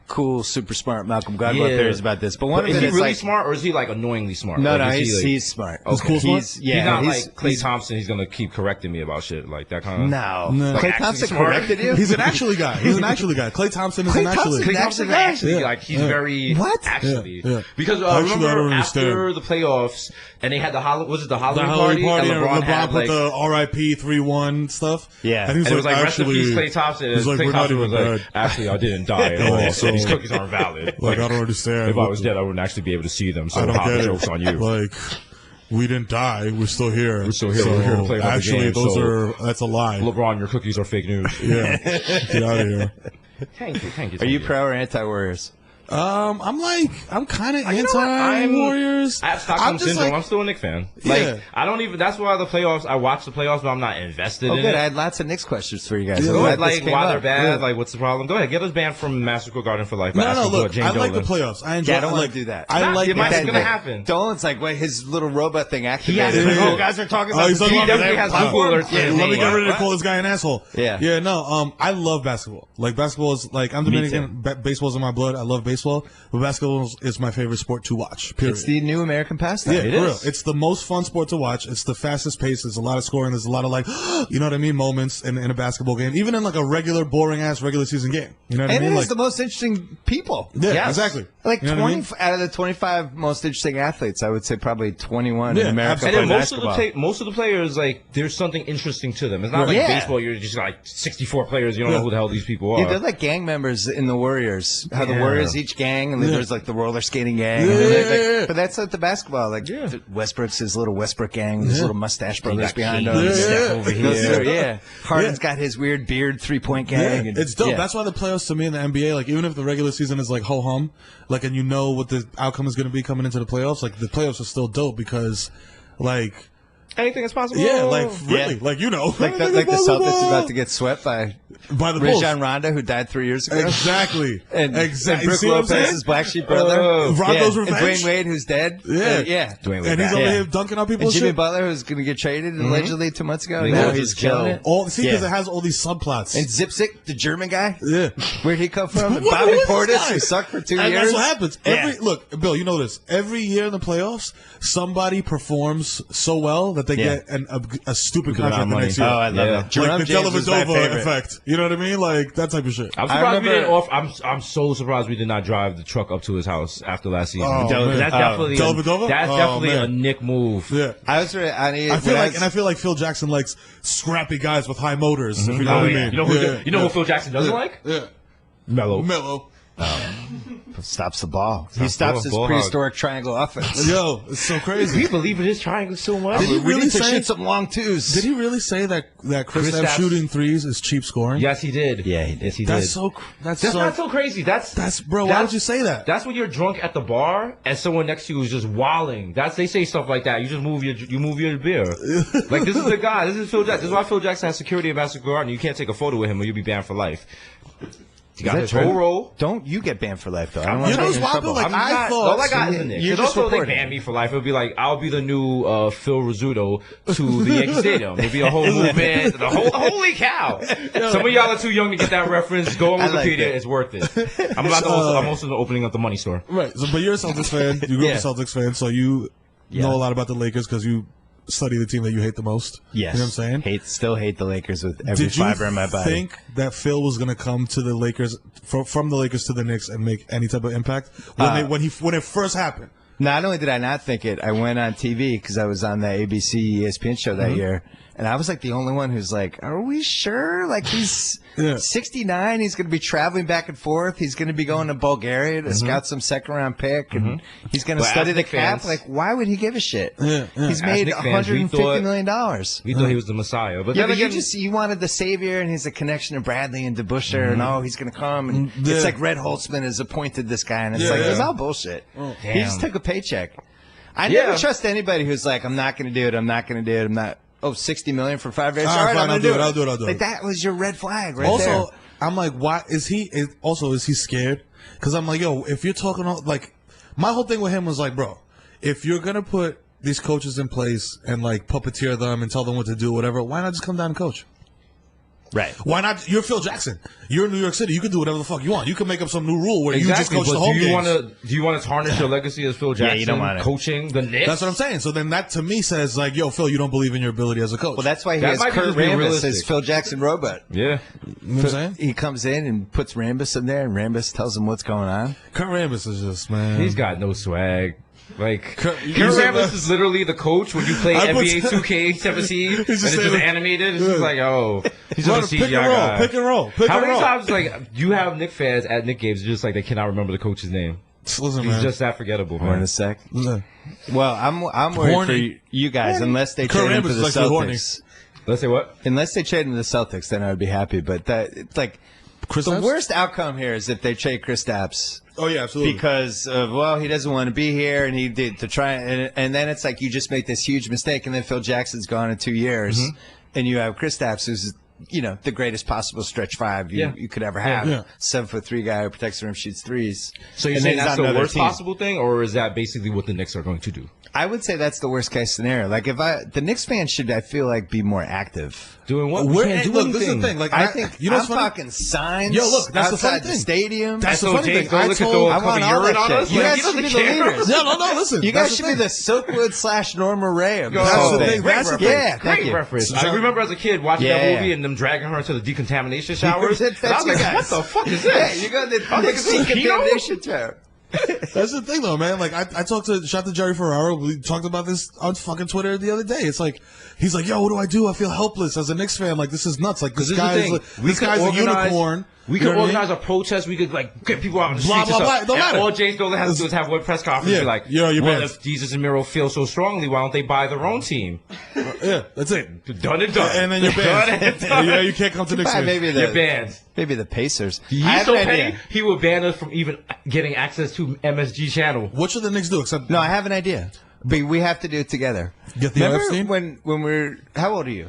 cool, super smart Malcolm Gladwell Yeah. theories about this. But one But of is it he is really like, smart, or is he like annoyingly smart? no, Like, no, is he, like- he's smart. Okay. cool smart? He's, yeah, he's not he's, like Klay Thompson. He's gonna keep correcting me about shit like that kind of. No. No. Klay Like, Thompson actually smart. corrected you? He's an actually guy. He's an actually guy. Klay Thompson is Klay an actually. Thompson- Klay Thompson Actually, actually, yeah. like he's Yeah. very What? actually Yeah. because Actually, I remember don't understand. after the playoffs and they had the Halloween The Halloween Halloween party, and and LeBron had put like. the RIP 3-1 stuff. Yeah. and he was And it was like, rest in actually, peace, Klay Thompson. And He's like, Klay we're not Thompson even was like, dead. actually, I didn't die at all, Yeah, so so- these cookies aren't valid. Like, I don't understand. If I was dead, I wouldn't actually be able to see them. So I don't how get the it. joke's on you. Like, we didn't die. We're still here. We're still here. We're here to play another actually, game, that's a lie. LeBron, your cookies are fake news. Yeah, get out of here. Thank you. Are you pro or anti-Warriors? I'm kind of You know what? anti-Warriors. I have Stockholm just syndrome. like- I'm still a Knicks fan. Yeah. Like, I don't even. That's why the playoffs. I watch the playoffs, but I'm not invested Oh, in good. it. I had lots of Knicks questions for you guys. Yeah. I'm Go glad ahead, this like came why they're up. bad. Yeah. Like, what's the problem? Go ahead, get us banned from Madison Square Garden for life. No, Asking for look, Jane I like the Dolan. playoffs. I enjoy. Yeah, I don't I wanna like, do that. I Nah, like it might- that. it's gonna happen. Dolan's like, wait, his little robot thing He activated. has. Yeah. Oh, guys are talking Oh, about. he's He talking about definitely the has platform. Google alerts. Yeah, let me get ready to What? call this guy an asshole. Yeah. Yeah, no, I love basketball. Like, basketball is, like, I'm Dominican. Baseball's in my blood. I love baseball. But basketball is my favorite sport to watch, period. It's the new American pastime. Yeah, It for is. real. It's the most fun sport to watch. It's the fastest pace. There's a lot of scoring. There's a lot of, like, you know what I mean, moments in a basketball game. Even in, like, a regular, boring-ass regular season game. You know what And I it mean? has Like, the most interesting people. yeah, Yes. exactly. Like You know 20 what I mean? out of the 25 most interesting athletes, I would say probably 21 Yeah, in America absolutely. And play then basketball. most of the players, like, there's something interesting to them. It's not like Yeah. baseball. You're just like 64 players. You don't know who the hell these people Yeah, are. they're like gang members in the Warriors. How the Yeah. Warriors, each gang, and then Yeah. there's like the roller skating gang. Yeah, and then yeah, there's, like, yeah. But that's like the basketball. Like Yeah. Westbrook's his little Westbrook gang with his little mustache brothers got behind King him. and Steph over Those here. are- yeah. Harden's Yeah. got his weird beard 3-point gang. Yeah, and, it's dope. yeah. That's why the playoffs to me in the NBA, like even if the regular season is like ho hum, like and you know what the outcome is going to be coming into the playoffs, like the playoffs are still dope because, like, Anything is possible. yeah, like really, Yeah. like you know, like the Celtics about to get swept by by the Bulls. Rajon Rondo, who died 3 years ago. Exactly, And, exactly. and Brooke See what I'm saying? Lopez's black sheep brother. Rondo's And revenge. Dwayne Wade, who's dead. Yeah. Yeah. Dwayne Wade And he's back. over Yeah. here dunking on people. And and Jimmy shit. Butler, who's going to get traded allegedly 2 months ago. He Now was he's just killing killing it. All see because Yeah. it has all these subplots. And Zipzik, the German guy. Yeah. Where'd he come from? And What- Bobby who is this Portis, guy? who sucked for 2 And years. that's what happens. Yeah. Look, Bill, you know this. Every year in the playoffs, somebody performs so well that they get a stupid contract the next Oh, year. I love it. Like Jerome the James was my Dellavedova favorite. effect. You know what I mean? Like that type of shit. I'm surprised we didn't I'm so surprised we did not drive the truck up to his house after last season. That's definitely a Nick move. Yeah, I feel like Phil Jackson likes scrappy guys with high motors. If you know what I mean. You know who Phil Jackson doesn't like? Yeah, Melo. Stops the ball. He stops his prehistoric triangle offense. Yo, it's so crazy. We believe in his triangle so much. Did he really shoot some long twos? Did he really say that Kristaps shooting threes is cheap scoring? Yes, he did. Yeah, he did. Yes, he That's did. so. That's not so crazy. That's bro. Why would you say that? That's when you're drunk at the bar and someone next to you is just wilding. They say stuff like that. You just move your beer. Like this is the guy. This is Phil Jackson. This is why Phil Jackson has security at Madison Square Garden. You can't take a photo with him or you'll be banned for life. You got his whole role. Don't you get banned for life though? I don't want to get in trouble. Like I thought, all I got is the Knicks. Also, they ban me for life. It would be like I'll be the new Phil Rizzuto to the Yankee Stadium. It'd be a whole movement. Holy cow! Some of y'all are too young to get that reference. Go on Wikipedia. It's worth it. I'm also opening up the money store. Right. So, but you're a Celtics fan. You grew up a Celtics fan, so you know a lot about the Lakers because you study the team that you hate the most. Yes. You know what I'm saying? Still hate the Lakers with every fiber in my body. Did you think that Phil was going to come to the Lakers, from the Lakers to the Knicks and make any type of impact when it first happened? Not only did I not think it, I went on TV because I was on the ABC ESPN show that year. And I was like the only one who's like, are we sure? Like he's 69. He's going to be traveling back and forth. He's going to be going to Bulgaria to scout some second-round pick. And he's going to study the cap. Like, why would he give a shit? He's made $150 million. We thought he was the Messiah. But you wanted the savior, and he's a connection to Bradley and DeBusschere, and he's going to come. And it's like Red Holtzman has appointed this guy, and it's it's all bullshit. He just took a paycheck. I never trust anybody who's like, I'm not going to do it. I'm not going to do it. I'm not. Oh, $60 million for 5 years. All right, fine, I'll do it. I'll do it. Like that was your red flag right there. Also, I'm like, why is he? Is he scared? Because I'm like, yo, if you're talking like, my whole thing with him was like, bro, if you're gonna put these coaches in place and like puppeteer them and tell them what to do, whatever, why not just come down and coach? Right. Why not? You're Phil Jackson. You're in New York City. You can do whatever the fuck you want. You can make up some new rule where you just coach the home games. Do you want to tarnish your legacy as Phil Jackson? You don't want coaching the Knicks. That's what I'm saying. So then that to me says like, yo, Phil, you don't believe in your ability as a coach. Well, that's why he has Kurt Rambis as Phil Jackson robot. Yeah. You know what I'm saying? He comes in and puts Rambis in there, and Rambis tells him what's going on. Kurt Rambis is just, man. He's got no swag. Like, Kurt Rambis is literally the coach when you play NBA 2K17 and it's just animated. It's just like, oh, he's just a CGI guy. Pick and roll. How many times, like, you have Knicks fans at Knicks games just like they cannot remember the coach's name? Listen, he's just that forgettable, man. In a sec. Well, I'm worried for you guys unless they trade him for the Celtics. Let's say what? Unless they trade him to the Celtics, then I would be happy. But it's like the worst outcome here is if they trade Kristaps. Oh yeah, absolutely. Because he doesn't want to be here, and he did to try, and then it's like you just make this huge mistake, and then Phil Jackson's gone in 2 years, and you have Kristaps, who's the greatest possible stretch five you could ever have. 7'3" guy who protects the rim, shoots threes. So you're saying that's the worst possible thing, or is that basically what the Knicks are going to do? I would say that's the worst case scenario. Like the Knicks fans should, I feel like, be more active. Doing what? Look, this is the thing. Like I think I'm fucking signs. Yo, look, that's outside the the stadium. That's the funny thing. I want all that shit. You guys should be the leaders. No, listen. You guys should be the Silkwood / Norma Ray of that's the thing. That's the thing. Great reference. I remember as a kid watching that movie and them dragging her into the decontamination showers. I was like, what the fuck is this? You got the decontamination tower. That's the thing, though, man. Like, I talked to Jerry Ferraro. We talked about this on fucking Twitter the other day. It's like, he's like, yo, what do? I feel helpless as a Knicks fan. Like, this is nuts. Like, this guy's a unicorn. We could organize a protest. We could, like, get people out on the streets. Blah, blah, blah. And all James Dolan has to do is have one press conference and be like, if Desus and Mero feel so strongly, why don't they buy their own team? Yeah, that's it. Done and done. And then you're banned. Yeah, you can't come to Knicks games. You're banned. Maybe the Pacers. He's so petty, he would ban us from even getting access to MSG channel. What should the Knicks do? Except No, I have an idea. But we have to do it together. Get the remember team? when we're how old are you?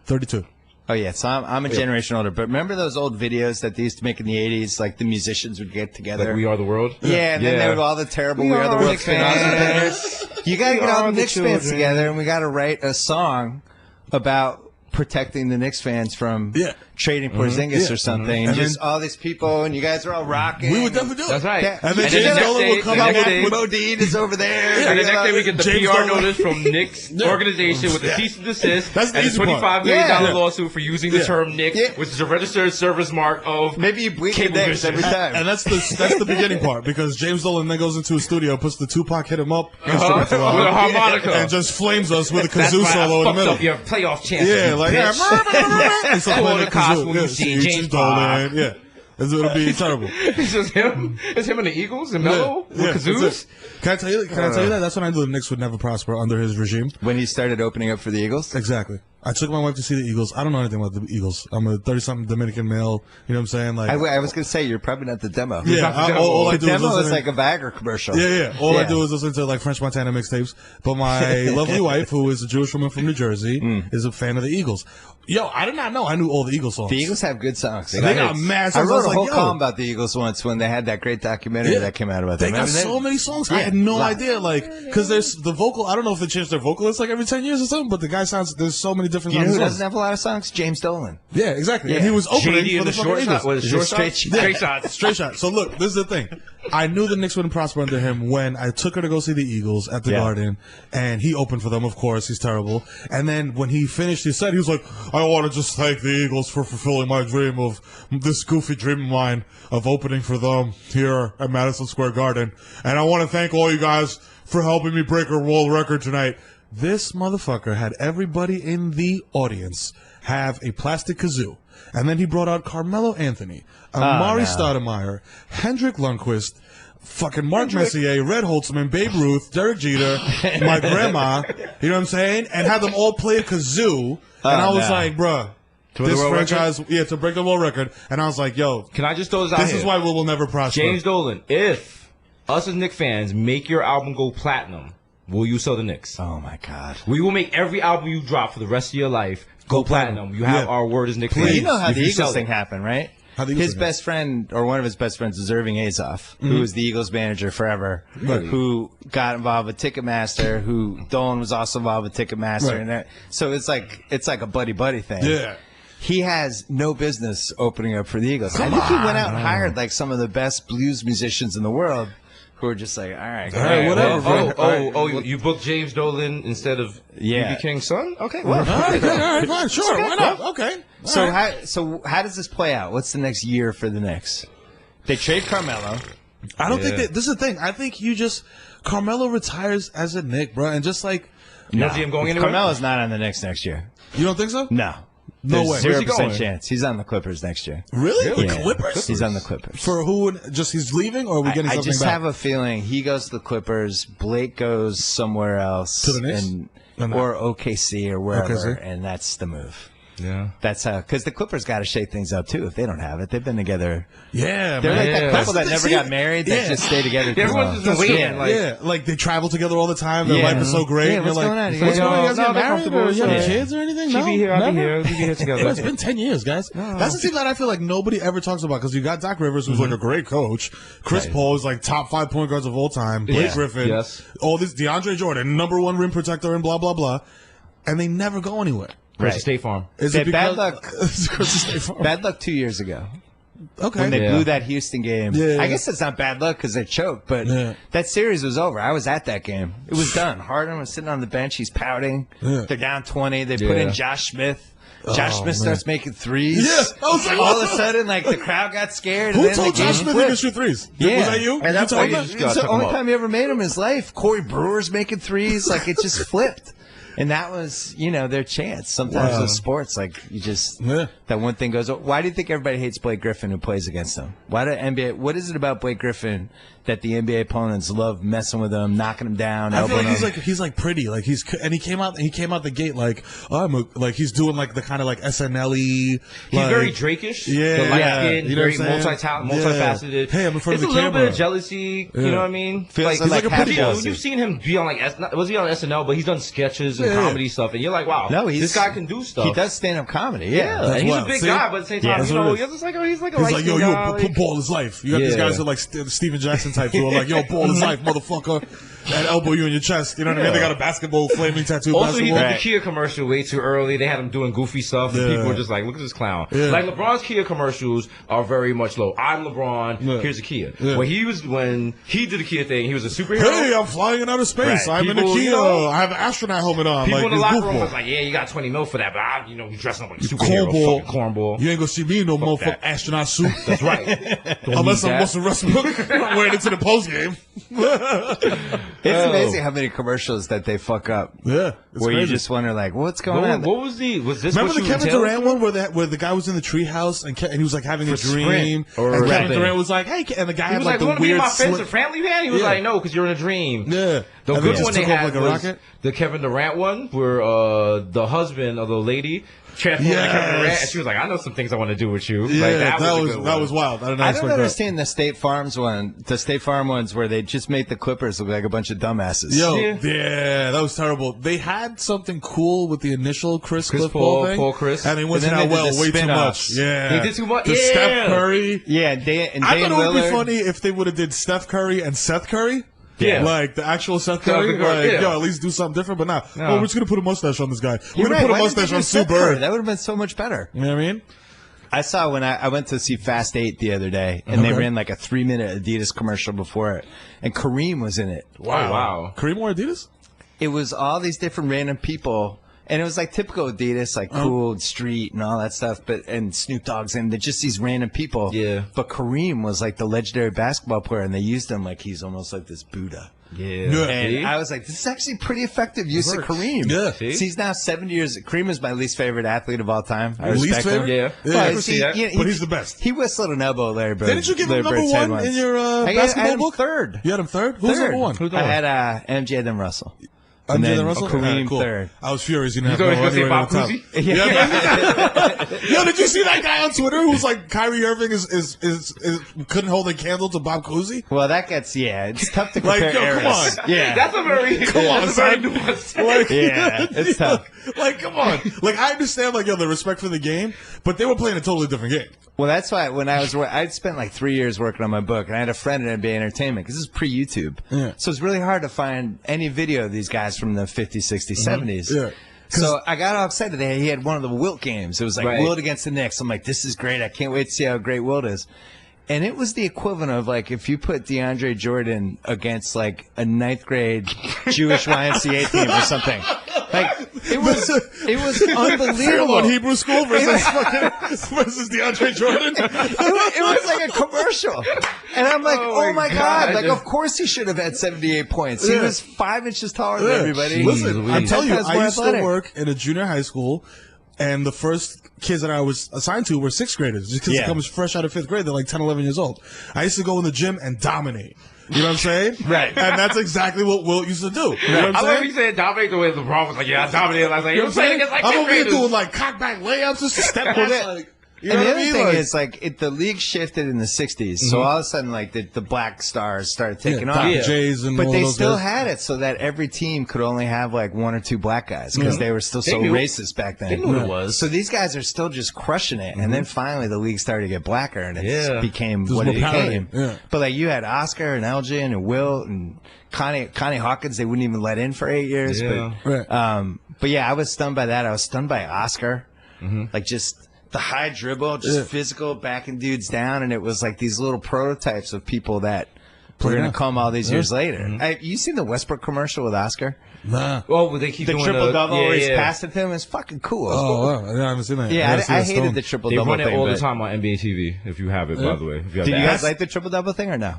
32. Oh yeah, so I'm a generation older. But remember those old videos that they used to make in the '80s? Like the musicians would get together. Like We Are the World. Yeah, and then there were all the terrible We Are the World fans. You got to get all the Knicks fans together, and we got to write a song about protecting the Knicks fans from trading Porzingis or something, and just all these people, and you guys are all rocking. We would definitely do it. That's right. And then James Dolan would come out with Modine is over there. And the next day we get the James PR Dolan. notice from Knicks organization with a cease and desist That's the and a easy part. $25 million lawsuit for using the term Knicks, Yeah. which is a registered service mark of Maybe you bleed the cable Knicks every business. time. And that's the beginning part, because James Dolan then goes into a studio, puts the Tupac Hit 'Em Up with instrumental on, a harmonica. and just flames us with a That's kazoo why solo in the I fucked middle. up your playoff chances. Yeah, you like bitch. it's Pull the cops when you see James Dolan. Yeah, it'll be terrible. It's just him. It's him and the Eagles and Melo with that's kazoos. it. Can I tell you that? That's when I knew the Knicks would never prosper under his regime. When he started opening up for the Eagles? Exactly. I took my wife to see the Eagles. I don't know anything about the Eagles. I'm a 30-something Dominican male. You know what I'm saying? Like, I was going to say, you're probably not the demo. yeah, all I The do is demo listen is to- like a Viagra commercial. Yeah. All I do is listen to like French Montana mixtapes. But my lovely wife, who is a Jewish woman from New Jersey, is a fan of the Eagles. Yo, I did not know. I knew all the Eagles songs. The Eagles have good songs. They got mad I songs. wrote a was whole like, yo, column about the Eagles once when they had that great documentary that came out about them. They got Remember that? so many songs. I had no idea. Like, because there's the vocal. I don't know if they change their vocalists like every 10 years or something. But the guy sounds. There's so many different. You know who songs. doesn't have a lot of songs? James Dolan. Yeah, exactly. Yeah. And he was opening JD for in the the fucking short Eagles. shot. Was it Is short it shot? straight shots. Straight shot. So look, this is the thing. I knew the Knicks wouldn't prosper under him when I took her to go see the Eagles at the Garden, and he opened for them. Of course, he's terrible. And then when he finished his set, he was like, "I want to just thank the Eagles for fulfilling my dream of this goofy dream of mine of opening for them here at Madison Square Garden, and I want to thank all you guys for helping me break a world record tonight." This motherfucker had everybody in the audience have a plastic kazoo. And then he brought out Carmelo Anthony, Amari Stoudemire, Hendrik Lundqvist, fucking Mark Messier, Red Holtzman, Babe Ruth, Derek Jeter, my grandma, you know what I'm saying? And had them all play a kazoo. And I was like, bruh, this franchise, to break the world record. And I was like, yo, Can I just throw this out this here? is why we will never prosper. James Dolan, if us as Knicks fans make your album go platinum, will you sell the Knicks? Oh, my God. We will make every album you drop for the rest of your life go platinum. You have our word as Knicks fans. You know how If the you Eagles sell thing it. happened, right? How the Eagles His thing best friend, or one of his best friends, was Irving Azoff, who was the Eagles manager forever, who got involved with Ticketmaster, who Dolan was also involved with Ticketmaster. Right. And that, so it's like a buddy-buddy thing. Yeah. He has no business opening up for the Eagles. I think he went out and hired like some of the best blues musicians in the world who are just like, all right, whatever, bro. You booked James Dolan instead of Yeah. B.B. King's son? Okay, well. All right, fine, sure, why not? Okay. So how does this play out? What's the next year for the Knicks? They trade Carmelo. I don't think that, this is the thing. I think Carmelo retires as a Knick, bro, and just like, You don't see him going anywhere? Carmelo's not on the Knicks next year. you don't think so? No. No way. Where's he 0% going? chance. He's on the Clippers next year. Really? Yeah. The Clippers? He's on the Clippers. For who? Just he's leaving, or are we getting I something just back? have a feeling he goes to the Clippers, Blake goes somewhere else, To the Knicks? or OKC or wherever, OKC? and that's the move. Yeah. That's how, because the Clippers got to shake things up too if they don't have it. They've been together. Yeah, They're man. like that couple that never See, got married that yeah. just stay together. too Everyone's long. just waiting. Yeah. Like, Yeah, like they travel together all the time. Their Yeah. life is so great. Yeah, and what's you're going on? like, what's going on? You guys No, get they're married, or comfortable. you have Yeah. kids or anything? She'll No, be here, I'll be never? here. We'll be here together. It's been 10 years, guys. That's the thing that I feel like nobody ever talks about, because you got Doc Rivers, who's like a great coach. Chris Paul is like top 5 point guards of all time. Blake Yeah. Griffin. Yes. All this DeAndre Jordan, #1 rim protector, and blah, blah, blah. And they never go anywhere. Versus Right. State Farm. Is They it had bad because luck. It's because of State Farm? Bad luck 2 years ago Okay. when they Yeah. blew that Houston game. Yeah, yeah. I guess that's not bad luck because they choked, but Yeah. that series was over. I was at that game. It was done. Harden was sitting on the bench. He's pouting. Yeah. They're down 20. They put in Yeah. Josh Smith. Josh Smith man. starts making threes. Yeah, I was like, all what of a sudden, like the crowd got scared. Who and then told the game Josh Smith he flipped. could shoot threes? Yeah. Was that you? And that's you why told him? got it's the took only him time he ever made them in his life. Corey Brewer's making threes. Like it just flipped. And that was, their chance. Sometimes Wow. with sports, like you just Yeah. that one thing goes. Why do you think everybody hates Blake Griffin who plays against them? Why do NBA? What is it about Blake Griffin that the NBA opponents love messing with him, knocking him down, I feel elbowing like him? he's like pretty, like and he came out the gate like, like he's doing like the kind of like SNL-y. He's very Drakish. Yeah. The light Yeah. skin, You know very what I'm saying? multi-talented, multifaceted. Hey, I'm in front it's of the a little camera. bit of jealousy, Yeah. you know what I mean? Feels like a pretty jealousy. You've seen him be on was he on SNL? But he's done sketches and Yeah. comedy stuff, and you're like, wow, No, this guy can do stuff. He does stand-up comedy. Yeah, Yeah. and he's wild. a big See? guy, but at the same Yeah, time, that's what it is. he's like a He's like, light yo, guy, ball is life. You got these Yeah. guys who are like Steven Jackson types who are like, yo, ball is life, motherfucker. and elbow you in your chest. You know what I mean? They got a basketball flaming tattoo. Also, he basketball. did the Kia commercial way too early. They had him doing goofy stuff, and people were just like, "Look at this clown." Like LeBron's Kia commercials are very much low. I'm LeBron. Here's a Kia. When he did the Kia thing, he was a superhero. Hey, I'm flying in outer space. I'm in a Kia. You know, I have an astronaut helmet on. People like, in the locker room was like, "Yeah, you got 20 mil for that," but he's dressing up like a superhero, cornball. You ain't gonna see me in no motherfucking astronaut suit. That's right. Unless I'm Russell Westbrook wearing it to the post game. It's amazing how many commercials that they fuck up. Yeah, where crazy. you just wonder, like, what's going on? What was this? Remember what the Kevin Durant one where the guy was in the treehouse and he was like having a dream, and Kevin Durant was like, "Hey," and the guy had like the weird. weird. You want to be my fence friendly man? He was like, "No, because you're in a dream." Yeah. The and good one they had like was the Kevin Durant one, where the husband of the lady transformed Kevin Durant, and she was like, "I know some things I want to do with you." Yeah, like, that was wild. I don't understand the State Farm ones where they just made the Clippers look like a bunch of dumbasses. Yeah, that was terrible. They had something cool with the initial Chris Paul thing, and they went out way too much. Yeah, they did too much. The Steph Curry. Yeah, I thought it would be funny if they would have did Steph Curry and Seth Curry. Yeah. Like the actual Seth Curry, at least do something different. But now, we're just going to put a mustache on this guy. We're going to put a mustache on Sue Bird. That would have been so much better. You know what I mean? I saw when I went to see Fast 8 the other day, and they ran like a 3-minute Adidas commercial before it, and Kareem was in it. Wow. Kareem wore Adidas? It was all these different random people. And it was like typical Adidas, like cool and street and all that stuff, and Snoop Dogg's in. They're just these random people. Yeah. But Kareem was like the legendary basketball player, and they used him like he's almost like this Buddha. Yeah. And I was like, this is actually pretty effective use of Kareem. Yeah. See, he's now 70 years. Kareem is my least favorite athlete of all time. I least respect favorite? him. Yeah. But he's the best. He whistled an elbow, Larry Bird. Didn't you give him number one in your basketball I had him book? third. You had him third? Who's number one? I had MJ, then Russell. And then Russell? Kareem cool. third. I was furious. You thought he was going to say Bob Cousy? Yo, did you see that guy on Twitter who's like Kyrie Irving is couldn't hold a candle to Bob Cousy? Well, that gets it's tough to compare. Like, yo, come eras. on. Yeah, that's a very nuanced. Like, yeah, it's tough. Like, come on. Like, I understand, like, the respect for the game, but they were playing a totally different game. Well, that's why when I'd spent like 3 years working on my book, and I had a friend at NBA Entertainment because this is pre-YouTube. Yeah. So it's really hard to find any video of these guys from the 50s, 60s, 70s. Yeah. So I got all excited. He had one of the Wilt games. It was like Wilt against the Knicks. I'm like, this is great. I can't wait to see how great Wilt is. And it was the equivalent of like if you put DeAndre Jordan against like a 9th grade Jewish YMCA team or something. Like it was unbelievable. On Hebrew school versus DeAndre Jordan. It was like a commercial, and I'm like, oh my god! Like, of course he should have had 78 points. He was 5 inches taller than everybody. Listen, I'm telling you, I used to work in a junior high school. And the first kids that I was assigned to were 6th graders. Just because they come fresh out of 5th grade. They're like 10, 11 years old. I used to go in the gym and dominate. You know what I'm saying? Right. And that's exactly what Wilt used to do. You know what I'm I saying? love you saying dominate the way LeBron was like, yeah, I dominated. I was like, you're saying against like I'm 5th over here graders. doing like cockback layups, just step back. Like, you know and the what I other mean? thing is, like, the league shifted in the 60s, so all of a sudden, like, the black stars started taking off. Dr. J's and but all they those still guys. had it so that every team could only have, like, 1 or 2 black guys because they were still so racist back then. They knew what it was. So these guys are still just crushing it, and then finally the league started to get blacker, and it became what it became. Yeah. But, like, you had Oscar and Elgin and Wilt and Connie Hawkins they wouldn't even let in for 8 years. Yeah. But yeah, I was stunned by that. I was stunned by Oscar. Like, just the high dribble, just physical, backing dudes down, and it was like these little prototypes of people that were going to come all these years later. You seen the Westbrook commercial with Oscar? Nah. Oh, they keep the doing triple-double where he's passing to him. It's fucking cool. Oh, wow. I haven't seen that. Yeah, I hated the triple-double They run thing. it all the time on NBA TV, if you have it, by the way. If you have Did you the guys like the triple-double thing or no?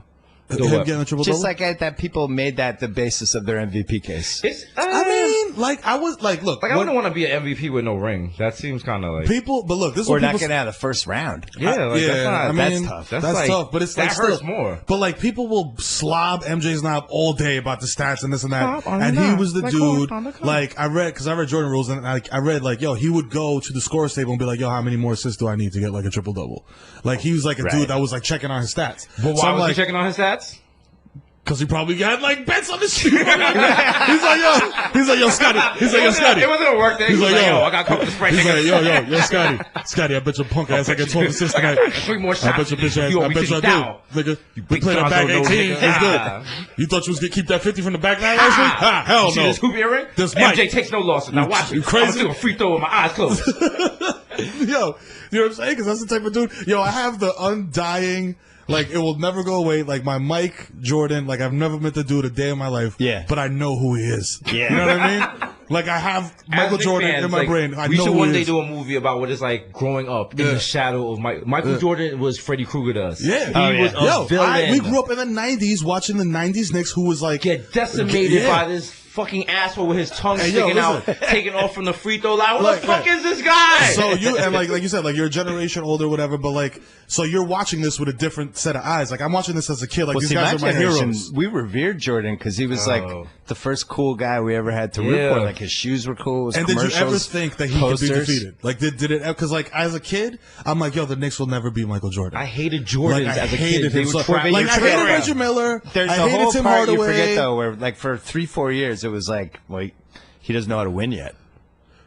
Him getting a triple Just like that people made that the basis of their MVP case. I mean, like, I was like, look. Like, I wouldn't want to be an MVP with no ring. That seems kind of like. People, but look, this is Or what not people getting out of the first round. Yeah, like, that's tough. That's like, tough, but it's that like hurts still, more. But like people will slob MJ's knob all day about the stats and this and that, and he was the dude. Like I read Jordan rules, and I read like, yo, he would go to the scores table and be like, yo, how many more assists do I need to get like a triple double? Like he was like a dude that was like checking on his stats. But why was he checking on his stats? Because he probably had like bets on this shit. He's like, yo, Scotty. He's like, yo, Scotty. It wasn't a work day. He's like, yo, I got a couple of spread. He's like, yo, Scotty, I bet your punk ass I get 12 assists tonight. 3 more shots. I bet your bitch ass, I bet you I do. Nigga, you played that back 18. It's good. You thought you was going to keep that 50 from the back nine last week? Ha, hell no. You see this hoop earring? MJ takes no losses. Now watch it. You crazy? I'm doing a free throw with my eyes closed. Yo, you know what I'm saying? Because that's the type of dude. Yo, I have the undying... Like, it will never go away. Like, my Mike Jordan, like, I've never met the dude a day in my life. Yeah. But I know who he is. Yeah. You know what I mean? Like, I have Michael Jordan fans, in my brain. I know who he is. We should one day do a movie about what it's like growing up in the shadow of Michael Jordan was Freddy Krueger to us. Yeah. He was a villain. We grew up in the 90s watching the 90s Knicks who was like... Get decimated by this fucking asshole with his tongue sticking out, taking off from the free throw line. What the fuck is this guy? So you, and like you said, like you're a generation older, whatever, but like, so you're watching this with a different set of eyes. Like I'm watching this as a kid. Like these guys are my heroes. We revered Jordan because he was like the first cool guy we ever had to root for. Like his shoes were cool. His and did you ever think that he could be defeated? Like did it? Because like as a kid, I'm like, yo, the Knicks will never be Michael Jordan. I hated Jordans as a kid. Him. Like I hated Reggie Miller. There's I the hated whole Tim part Hardaway. You forget though, where like for 3-4 years it was like, well, he doesn't know how to win yet.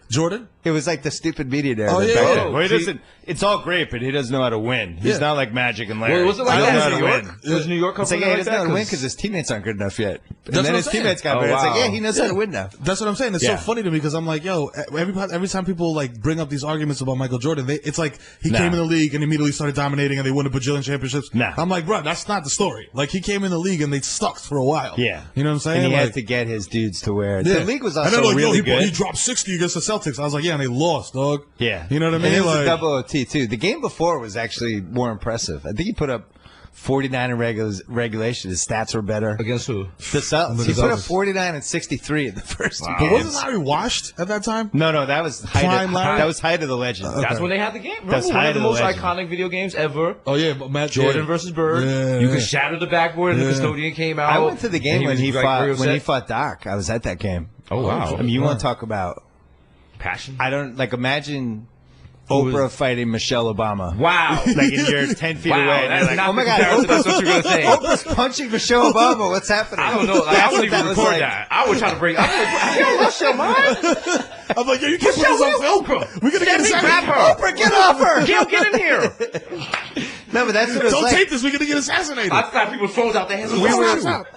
Jordan? It was like the stupid media narrative. Oh, yeah, back yeah. then. Well, he doesn't. It's all great, but he doesn't know how to win. He's not like Magic and Larry. Well, was it like he doesn't know that how in to New win. York? Was New York It's like, like he doesn't know how to win that? because his teammates aren't good enough yet. And That's then what his I'm saying. teammates got better. It's like, yeah, he knows how to win now. That's what I'm saying. It's so funny to me because I'm like, yo, every time people like bring up these arguments about Michael Jordan, it's like he came in the league and immediately started dominating and they won a bajillion championships. I'm like, bro, that's not the story. Like he came in the league and they sucked for a while. Yeah. You know what I'm saying? And he like, had to get his dudes to where the league was also and like, really good. He dropped 60 against the Celtics. I was like, yeah, and they lost, dog. Yeah. You know what I mean? And it was like, a double OT too. The game before was actually more impressive. I think he put up 49 in regulation. His stats were better. Against who? The Celtics. He put up 49 and 63 in the first two But games. wasn't Larry washed at that time? No, that was height of the legend. That's when they had the game. Remember, That's one of the most legend. iconic video games ever. Oh yeah, but Matt Jordan versus Bird. Yeah, you could shatter the backboard and the custodian came out. I went to the game when he fought Doc. I was at that game. Oh wow! I mean, you want to talk about passion? I don't like imagine Oprah fighting Michelle Obama. Wow. Like and you're 10 feet away. And you're like, oh my God, that's what you're going to say. Oprah's punching Michelle Obama. What's happening? I don't know. Like, I wouldn't even record that. I would try to bring. I'm like, Michelle, man. I'm like, yo, you can't put this on film. We're going to get grab her. Oprah, get off her. Get in here. No, but that's what it was Don't like. tape this. We're going to get assassinated. I thought people's phones out their hands.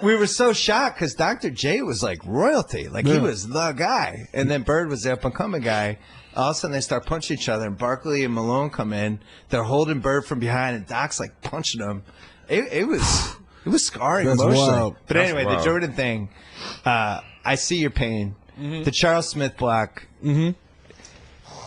We were so shocked because Dr. J was like royalty. Like he was the guy. And then Bird was the up and coming guy. All of a sudden they start punching each other, and Barkley and Malone come in. They're holding Bird from behind, and Doc's like punching him. It was scarring That's emotionally. wild. But anyway, the Jordan thing, I see your pain. Mm-hmm. The Charles Smith block. Mm-hmm.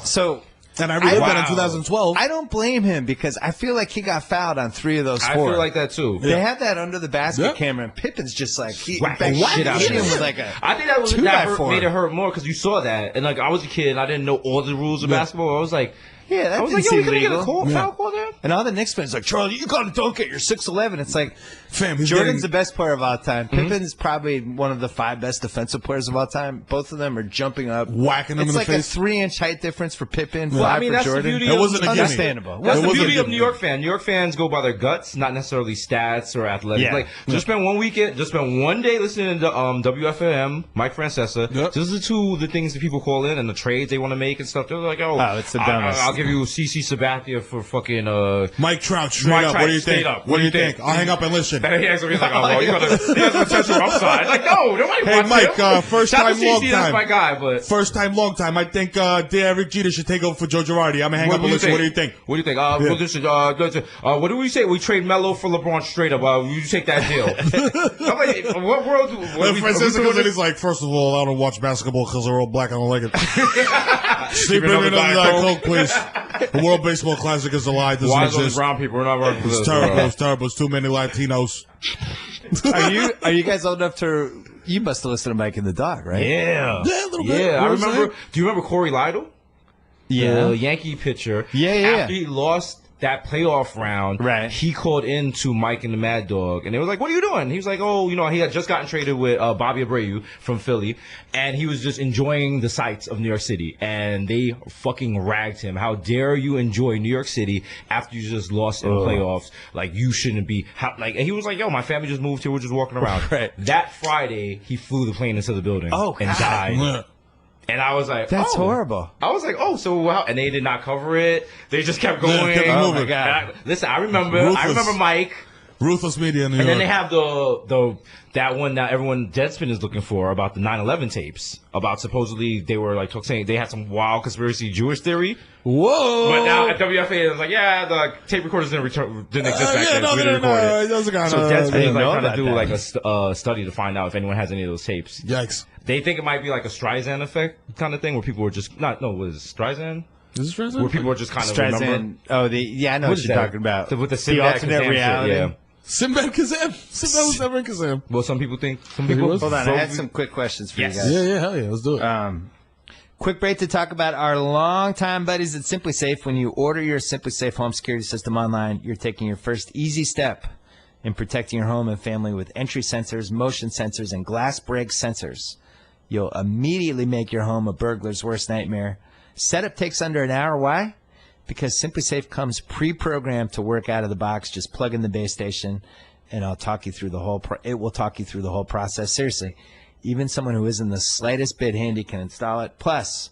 So. And I remember that in 2012. I don't blame him because I feel like he got fouled on 3 of those 4. I feel like that too. They had that under the basket camera, and Pippen's just like shit out of him with like a. I think that was made it hurt more because you saw that, and like I was a kid, and I didn't know all the rules of basketball. I was like. Yeah, that I was didn't like, yo, seem we legal. Get a foul call there? And all the Knicks fans like, Charlie, you got to dunk it. You're 6'11". It's like, fam, Jordan's the best player of all time. Pippen's probably one of the 5 best defensive players of all time. Both of them are jumping up, whacking them in the face. It's like a 3-inch height difference for Pippen, 5 that's for Jordan. The beauty it wasn't understandable. That's the beauty of New York fans. New York fans go by their guts, not necessarily stats or athletics. Yeah. Like, just spend one weekend, just spend one day listening to WFM, Mike Francesa. Yep. Those are the things that people call in and the trades they want to make and stuff. They're like, oh it's the dumbest. I'll give you CC Sabathia for fucking Mike Trout straight up. What do you think? What do you think? I'll hang up and listen. And he has like, oh, well, you got to test your upside. Like, no, nobody Hey, wants Mike, first time, long time. That's my guy, but first time, long time. I think Derek Jeter should take over for Joe Girardi. I'm gonna hang up and listen. What do you think? What do you think? What do we say? We trade Melo for LeBron straight up. Will you take that deal? I'm like, what world? Francisco comes in, he's like, first of all, I don't watch basketball because they're all black. I don't like it. Sleep in another Coke, please. The World Baseball Classic is a lie. Doesn't Why exist. those brown people? We're not working for this. It's terrible. It's terrible. It's too many Latinos. Are you guys old enough to? You must have listened to Mike and the Dog, right? Yeah, a little bit. Yeah, I remember. Do you remember Corey Lytle? Yeah, the Yankee pitcher. Yeah. After he lost that playoff round, he called in to Mike and the Mad Dog, and they were like, "What are you doing?" He was like, "Oh, he had just gotten traded with Bobby Abreu from Philly, and he was just enjoying the sights of New York City." And they fucking ragged him. How dare you enjoy New York City after you just lost in the playoffs? Like, you shouldn't be. And he was like, "Yo, my family just moved here. We're just walking around." That Friday, he flew the plane into the building and died. And I was like, that's horrible. I was like, so how? And they did not cover it. They just kept going. Oh my God. Listen, I remember Mike. Ruthless media in New York. And then they have that one that everyone Deadspin is looking for about the 9/11 tapes. About supposedly they were like saying they had some wild conspiracy Jewish theory. Whoa! But now at WFA, it was like, the tape recorders didn't exist back then. So we didn't record it. So Deadspin is like trying to do like a study to find out if anyone has any of those tapes. Yikes! They think it might be like a Streisand effect kind of thing, where people were just was it Streisand? Is it Streisand? Where people were just kind of Streisand. Remember. Oh, I know what you're talking about. With the alternate reality. Yeah. Sinbad Kazam. Sinbad was never in Kazam. Well, some people think. Some people. Hold on, I had some quick questions for you guys. Yeah, hell yeah, let's do it. Quick break to talk about our longtime buddies at Simply Safe. When you order your Simply Safe home security system online, you're taking your first easy step in protecting your home and family with entry sensors, motion sensors, and glass break sensors. You'll immediately make your home a burglar's worst nightmare. Setup takes under an hour. Why? Because Simply Safe comes pre-programmed to work out of the box. Just plug in the base station, and I'll talk you through the whole. It will talk you through the whole process. Seriously, even someone who isn't the slightest bit handy can install it. Plus,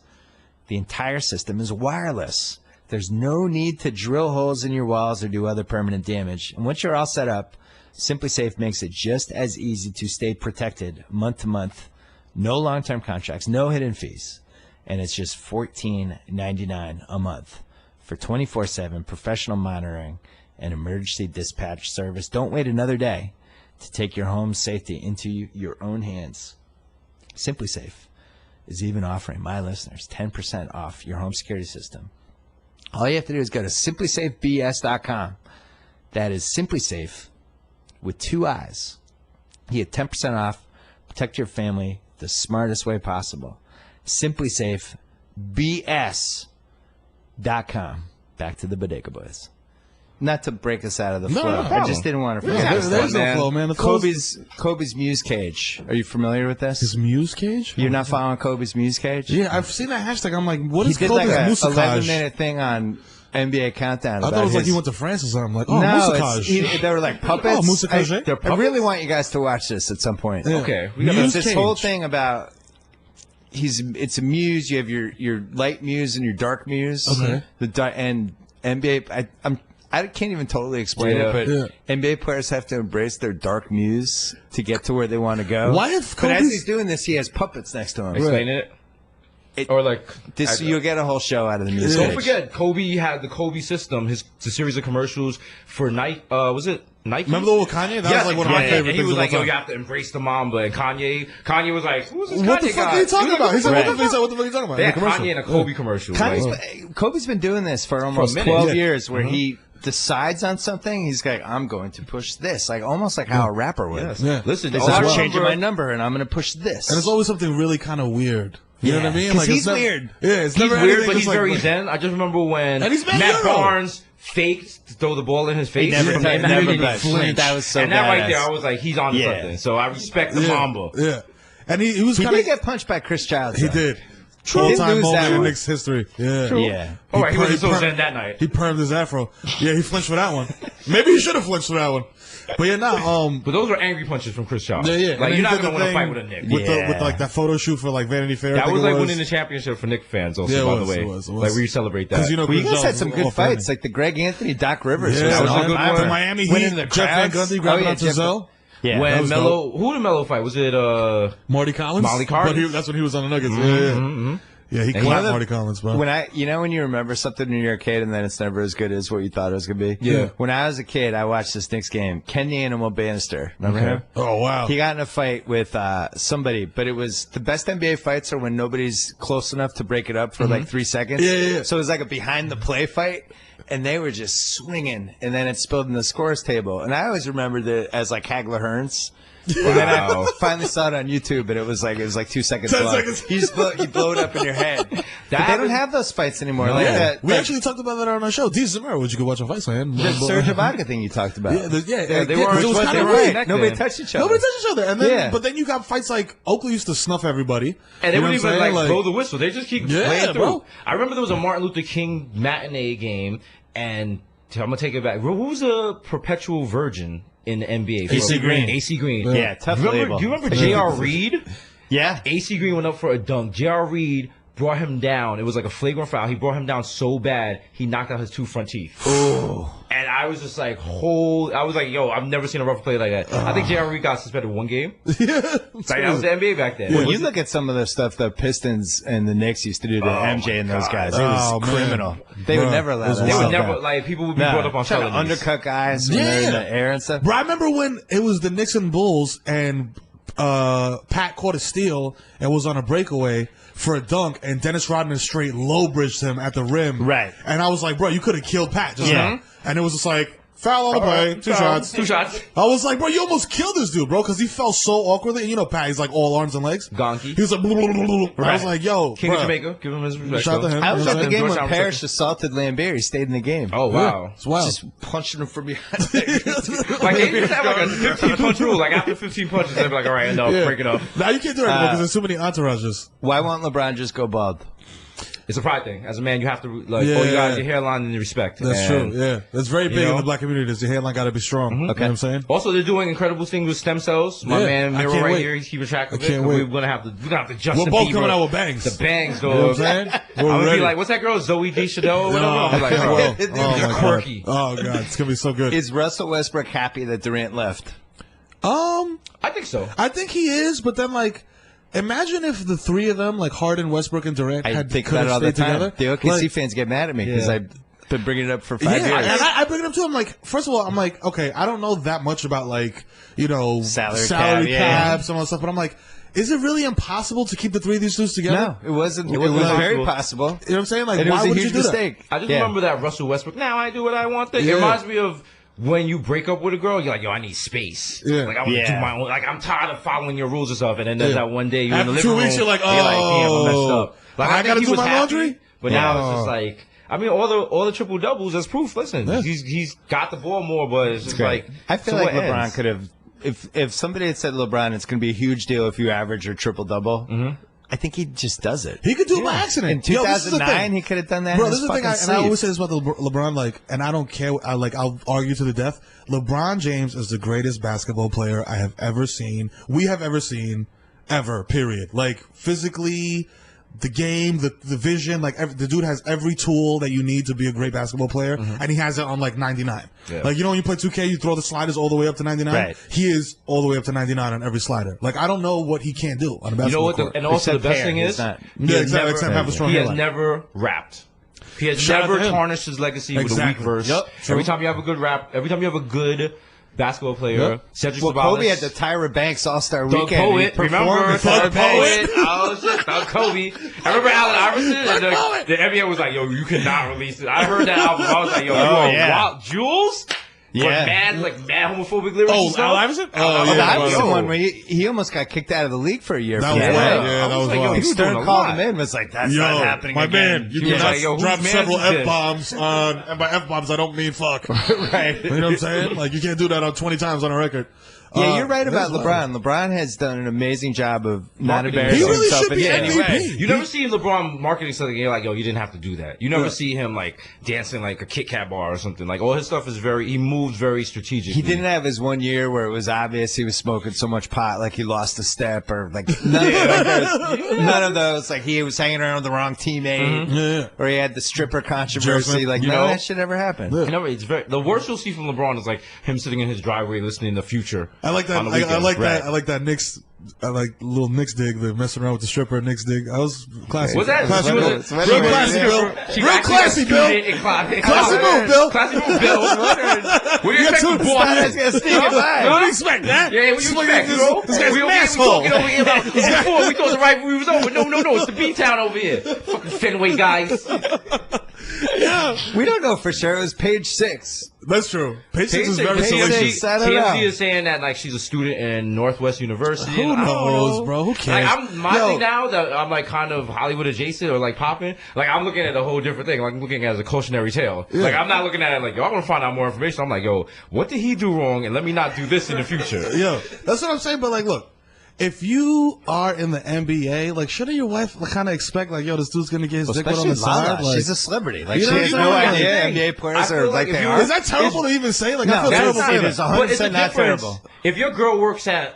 the entire system is wireless. There's no need to drill holes in your walls or do other permanent damage. And once you're all set up, Simply Safe makes it just as easy to stay protected month to month. No long-term contracts, no hidden fees, and it's just $14.99 a month for 24/7 professional monitoring and emergency dispatch service. Don't wait another day to take your home safety into your own hands. Simply Safe is even offering my listeners 10% off your home security system. All you have to do is go to simplysafebs.com. That is Simply Safe with 2 I's. You get 10% off. Protect your family the smartest way possible. SimplySafeBS.com. Back to the Bodega Boys. Not to break us out of the flow. I just didn't want to forget. There's no flow, man. Kobe's Muse Cage. Are you familiar with this? His Muse Cage? You're not following Kobe's Muse Cage? Yeah, I've seen that hashtag. I'm like, what is Kobe's Muse Cage? 11-minute thing on NBA Countdown. I thought it was like he went to France or something. Like, oh, no, Musicage. they were like puppets. Oh, Musicage. I really want you guys to watch this at some point. Yeah. Okay. There's this whole thing about it's a muse. You have your light muse and your dark muse. Okay. And NBA. I can't even totally explain it, but NBA players have to embrace their dark muse to get to where they want to go. Why if But as he's doing this, he has puppets next to him. Explain it. Or like this, you'll get a whole show out of the music. Don't forget, Kobe had the Kobe system. The series of commercials for Nike. Was it Nike? Remember the old Kanye? That was like one of my favorite things. And he was like, "Yo, you have to embrace the Mamba." And Kanye was like, "Who's this Kanye What the fuck are you talking about?" He said, "What the fuck are you talking about?" They had Kanye in a Kobe commercial. Kobe's been doing this for almost 12 years, where he decides on something. He's like, "I'm going to push this," like almost like how a rapper would. Yes. Yeah. Listen, I'm changing my number, and I'm going to push this. And it's always something really kind of weird. You know what I mean? Because he's weird. Yeah, it's he's never weird, but he's like, very zen. I just remember when Matt Barnes faked to throw the ball in his face. He never flinched. That was so and that right there, I was like, he's on to something. So I respect the Mamba. Yeah. And he was kind of... He did get punched by Chris Childs. He did. All-time moment in Knicks history. Yeah. Yeah. All right, he wasn't so zen that night. He permed his afro. Yeah, he flinched for that one. Maybe he should have flinched for that one. But yeah, but those were angry punches from Chris Childs. Yeah. Like, you're not going to win a fight with a Knick. With like that photo shoot for like Vanity Fair. That was like winning the championship for Knick fans also, by the way. It was. Like, we celebrate that. Well, you guys had some good fights, like the Greg Anthony, Doc Rivers. Yeah, that was a good one. The Miami Heat, Jeff Van Gundy grabbing on Denzel. Yeah. When Melo, who did Melo fight? Was it Marty Collins? Molly Collins? But that's when he was on the Nuggets. Yeah, he clapped Marty Collins, bro. When you remember something in your arcade and then it's never as good as what you thought it was going to be? Yeah. When I was a kid, I watched this Knicks game. Ken the Animal Bannister. Remember him? Oh, wow. He got in a fight with somebody, but it was the best NBA fights are when nobody's close enough to break it up for like 3 seconds. Yeah. So it was like a behind the play fight. and they were just swinging, and then it spilled in the scores table. And I always remembered it as like Hagler Hearns. And then I finally saw it on YouTube, and it was like 2 seconds 10 long. seconds. You blow it up in your head. But they don't have those fights anymore. No. Like that. We actually talked about that on our show. Desus and Mero, which you could watch on Viceland. The Serge Ibaka thing you talked about. They were right. Nobody touched each other. Nobody touched each other. And then, but then you got fights like Oakley used to snuff everybody. And they wouldn't even like blow the whistle. They just keep playing through. Bro. I remember there was a Martin Luther King matinee game, and I'm going to take it back. Who was a perpetual virgin in the NBA? AC Green. AC Green. Yeah, tough label. Do you remember J.R. Reed? Yeah. AC Green went up for a dunk. J.R. Reed brought him down. It was like a flagrant foul. He brought him down so bad, he knocked out his 2 front teeth. Ooh. And I was just like, I was like, yo, I've never seen a rough play like that. I think J.R. Reed got suspended 1 game. That was the NBA back then. When you look at some of the stuff the Pistons and the Knicks used to do to MJ and those guys, it was criminal. They would never allow that. They would never, like, people would be brought up on trying to undercut guys when they're in the air and stuff. Bro, I remember when it was the Knicks and Bulls, and Pat caught a steal and was on a breakaway for a dunk, and Dennis Rodman straight low-bridged him at the rim. Right. And I was like, bro, you could have killed Pat just now. And it was just like, foul on the play, 2 shots. 2 shots. I was like, bro, you almost killed this dude, bro, because he fell so awkwardly. You know, Pat, he's like all arms and legs. Gonky. He was like, blah, blah, blah, blah. Right. I was like, yo, King of Jamaica, give him his respect. Shout out to him. I was at the game when Parrish assaulted Lambeer. He stayed in the game. Oh, wow. It's wild. Just punching him from behind. Like, they used to have like a 15-punch rule. Like, after 15 punches, they'd be like, all right, enough, break it up. Now you can't do it anymore because there's too many entourages. Why won't LeBron just go bald? It's a pride thing. As a man, you have to, like, all you got is your hairline and your respect. That's true, yeah. That's very big in the black community. Your hairline got to be strong. You know what I'm saying? Also, they're doing incredible things with stem cells. My man Mero right here, he's keeping track of it. We're going to have to Justin We're both Bieber. coming out with bangs. The bangs, dog. You know what I'm saying? I'm going to be like, what's that girl, Zoe Deschanel or whatever? I'm like, oh, quirky. Oh, God. It's going to be so good. Is Russell Westbrook happy that Durant left? I think so. I think he is, but then, like, imagine if the three of them, like Harden, Westbrook, and Durant, had think about it all the time. Together. The OKC fans get mad at me because I've been bringing it up for 5 years. And I bring it up to him. Like, first of all, I'm like, okay, I don't know that much about, like, you know, salary caps and all that stuff, but I'm like, is it really impossible to keep the three of these dudes together? No, it wasn't. It was very possible. You know what I'm saying? Like, why would you do mistake? I just remember that Russell Westbrook. Now I do what I want. It reminds me of when you break up with a girl, you're like, yo, I need space. Yeah. Like, I want to do my own. Like, I'm tired of following your rules and stuff. And then there's that one day you're in the living 2 room. weeks, you're like, damn, I messed up. Like, I gotta do my happy, laundry? But now it's just like, I mean, all the triple doubles as proof. Listen, he's got the ball more, but it's just like, I feel like LeBron could have. If somebody had said LeBron, it's going to be a huge deal if you average your triple double. I think he just does it. He could do it by accident. In 2009, he could have done that. Bro, this is the thing, and I always say this about LeBron, like, and I don't care, I'll argue to the death. LeBron James is the greatest basketball player I have ever seen. We have ever seen, ever, period. Like, physically, the game, the vision, like, the dude has every tool that you need to be a great basketball player, and he has it on, like, 99. Yeah. Like, you know when you play 2K, you throw the sliders all the way up to 99? Right. He is all the way up to 99 on every slider. Like, I don't know what he can't do on a basketball court. And also the best thing is, except have a strong he has hairline. never rapped. He has never tarnished his legacy with a weak verse. Yep. Every time you have a good rap, every time you have a good basketball player, Cedric Well, Sabalas, Kobe had the Tyra Banks All-Star Doug Weekend. Poet, remember? Doug Poet. Oh, shit, Doug Kobe. I remember Allen Iverson, and the NBA was like, yo, you cannot release it. I heard that album. I was like, yo, you are wild. Jules? Yeah. Mad homophobic lyrics. Oh, Allen Iverson? The Iverson one where he almost got kicked out of the league for a year. That was wild. Yeah, that was wild. Stern called him in, was like, that's not happening my again. man, you cannot drop several F-bombs on, and by F-bombs, I don't mean fuck. Right. You know what I'm saying? Like, you can't do that on 20 times on a record. Yeah, you're right about LeBron. LeBron has done an amazing job of not Marketing. embarrassing He really himself should in be any MVP. way. You never see LeBron marketing something and you're like, yo, you didn't have to do that. You never see him like dancing like a Kit Kat bar or something. Like all his stuff is he moves very strategically. He didn't have his 1 year where it was obvious he was smoking so much pot, like he lost a step, or like none of those. Like he was hanging around with the wrong teammate, or he had the stripper controversy. Like none of that shit ever happened. The worst you'll see from LeBron is like him sitting in his driveway listening to Future. I like that. I like that Knicks. I like little Knicks dig, the messing around with the stripper Knicks dig. I was classy. Was that? Classy, Real classy, Bill. Real classy, Bill. Classy move, Bill. Classy move, Bill. What do you expect? What do you expect, man? Yeah, what do you expect, bro? This guy's an We asshole. talking over here about before we thought the rivalry was over. No, it's the B-Town over here. Fucking Fenway guys. Yeah. We don't know for sure. It was page 6. That's true. Page 6 is very salacious. TMZ is saying that like she's a student in Northwest University. Who knows, bro? Who cares? Like, my thing now that I'm like kind of Hollywood adjacent or like popping, like I'm looking at a whole different thing. Like I'm looking at it as a cautionary tale. Yeah. Like I'm not looking at it like, yo, I want to find out more information. I'm like, yo, what did he do wrong? And let me not do this in the future. Yo, that's what I'm saying. But like, look. If you are in the NBA, like, shouldn't your wife kind of expect, like, yo, this dude's gonna get his dick wet on the side? Like, she's a celebrity. Like, she has no idea NBA players are like they are. Is that terrible to even say? Like, I feel terrible saying it. It's 100% not terrible. If your girl works at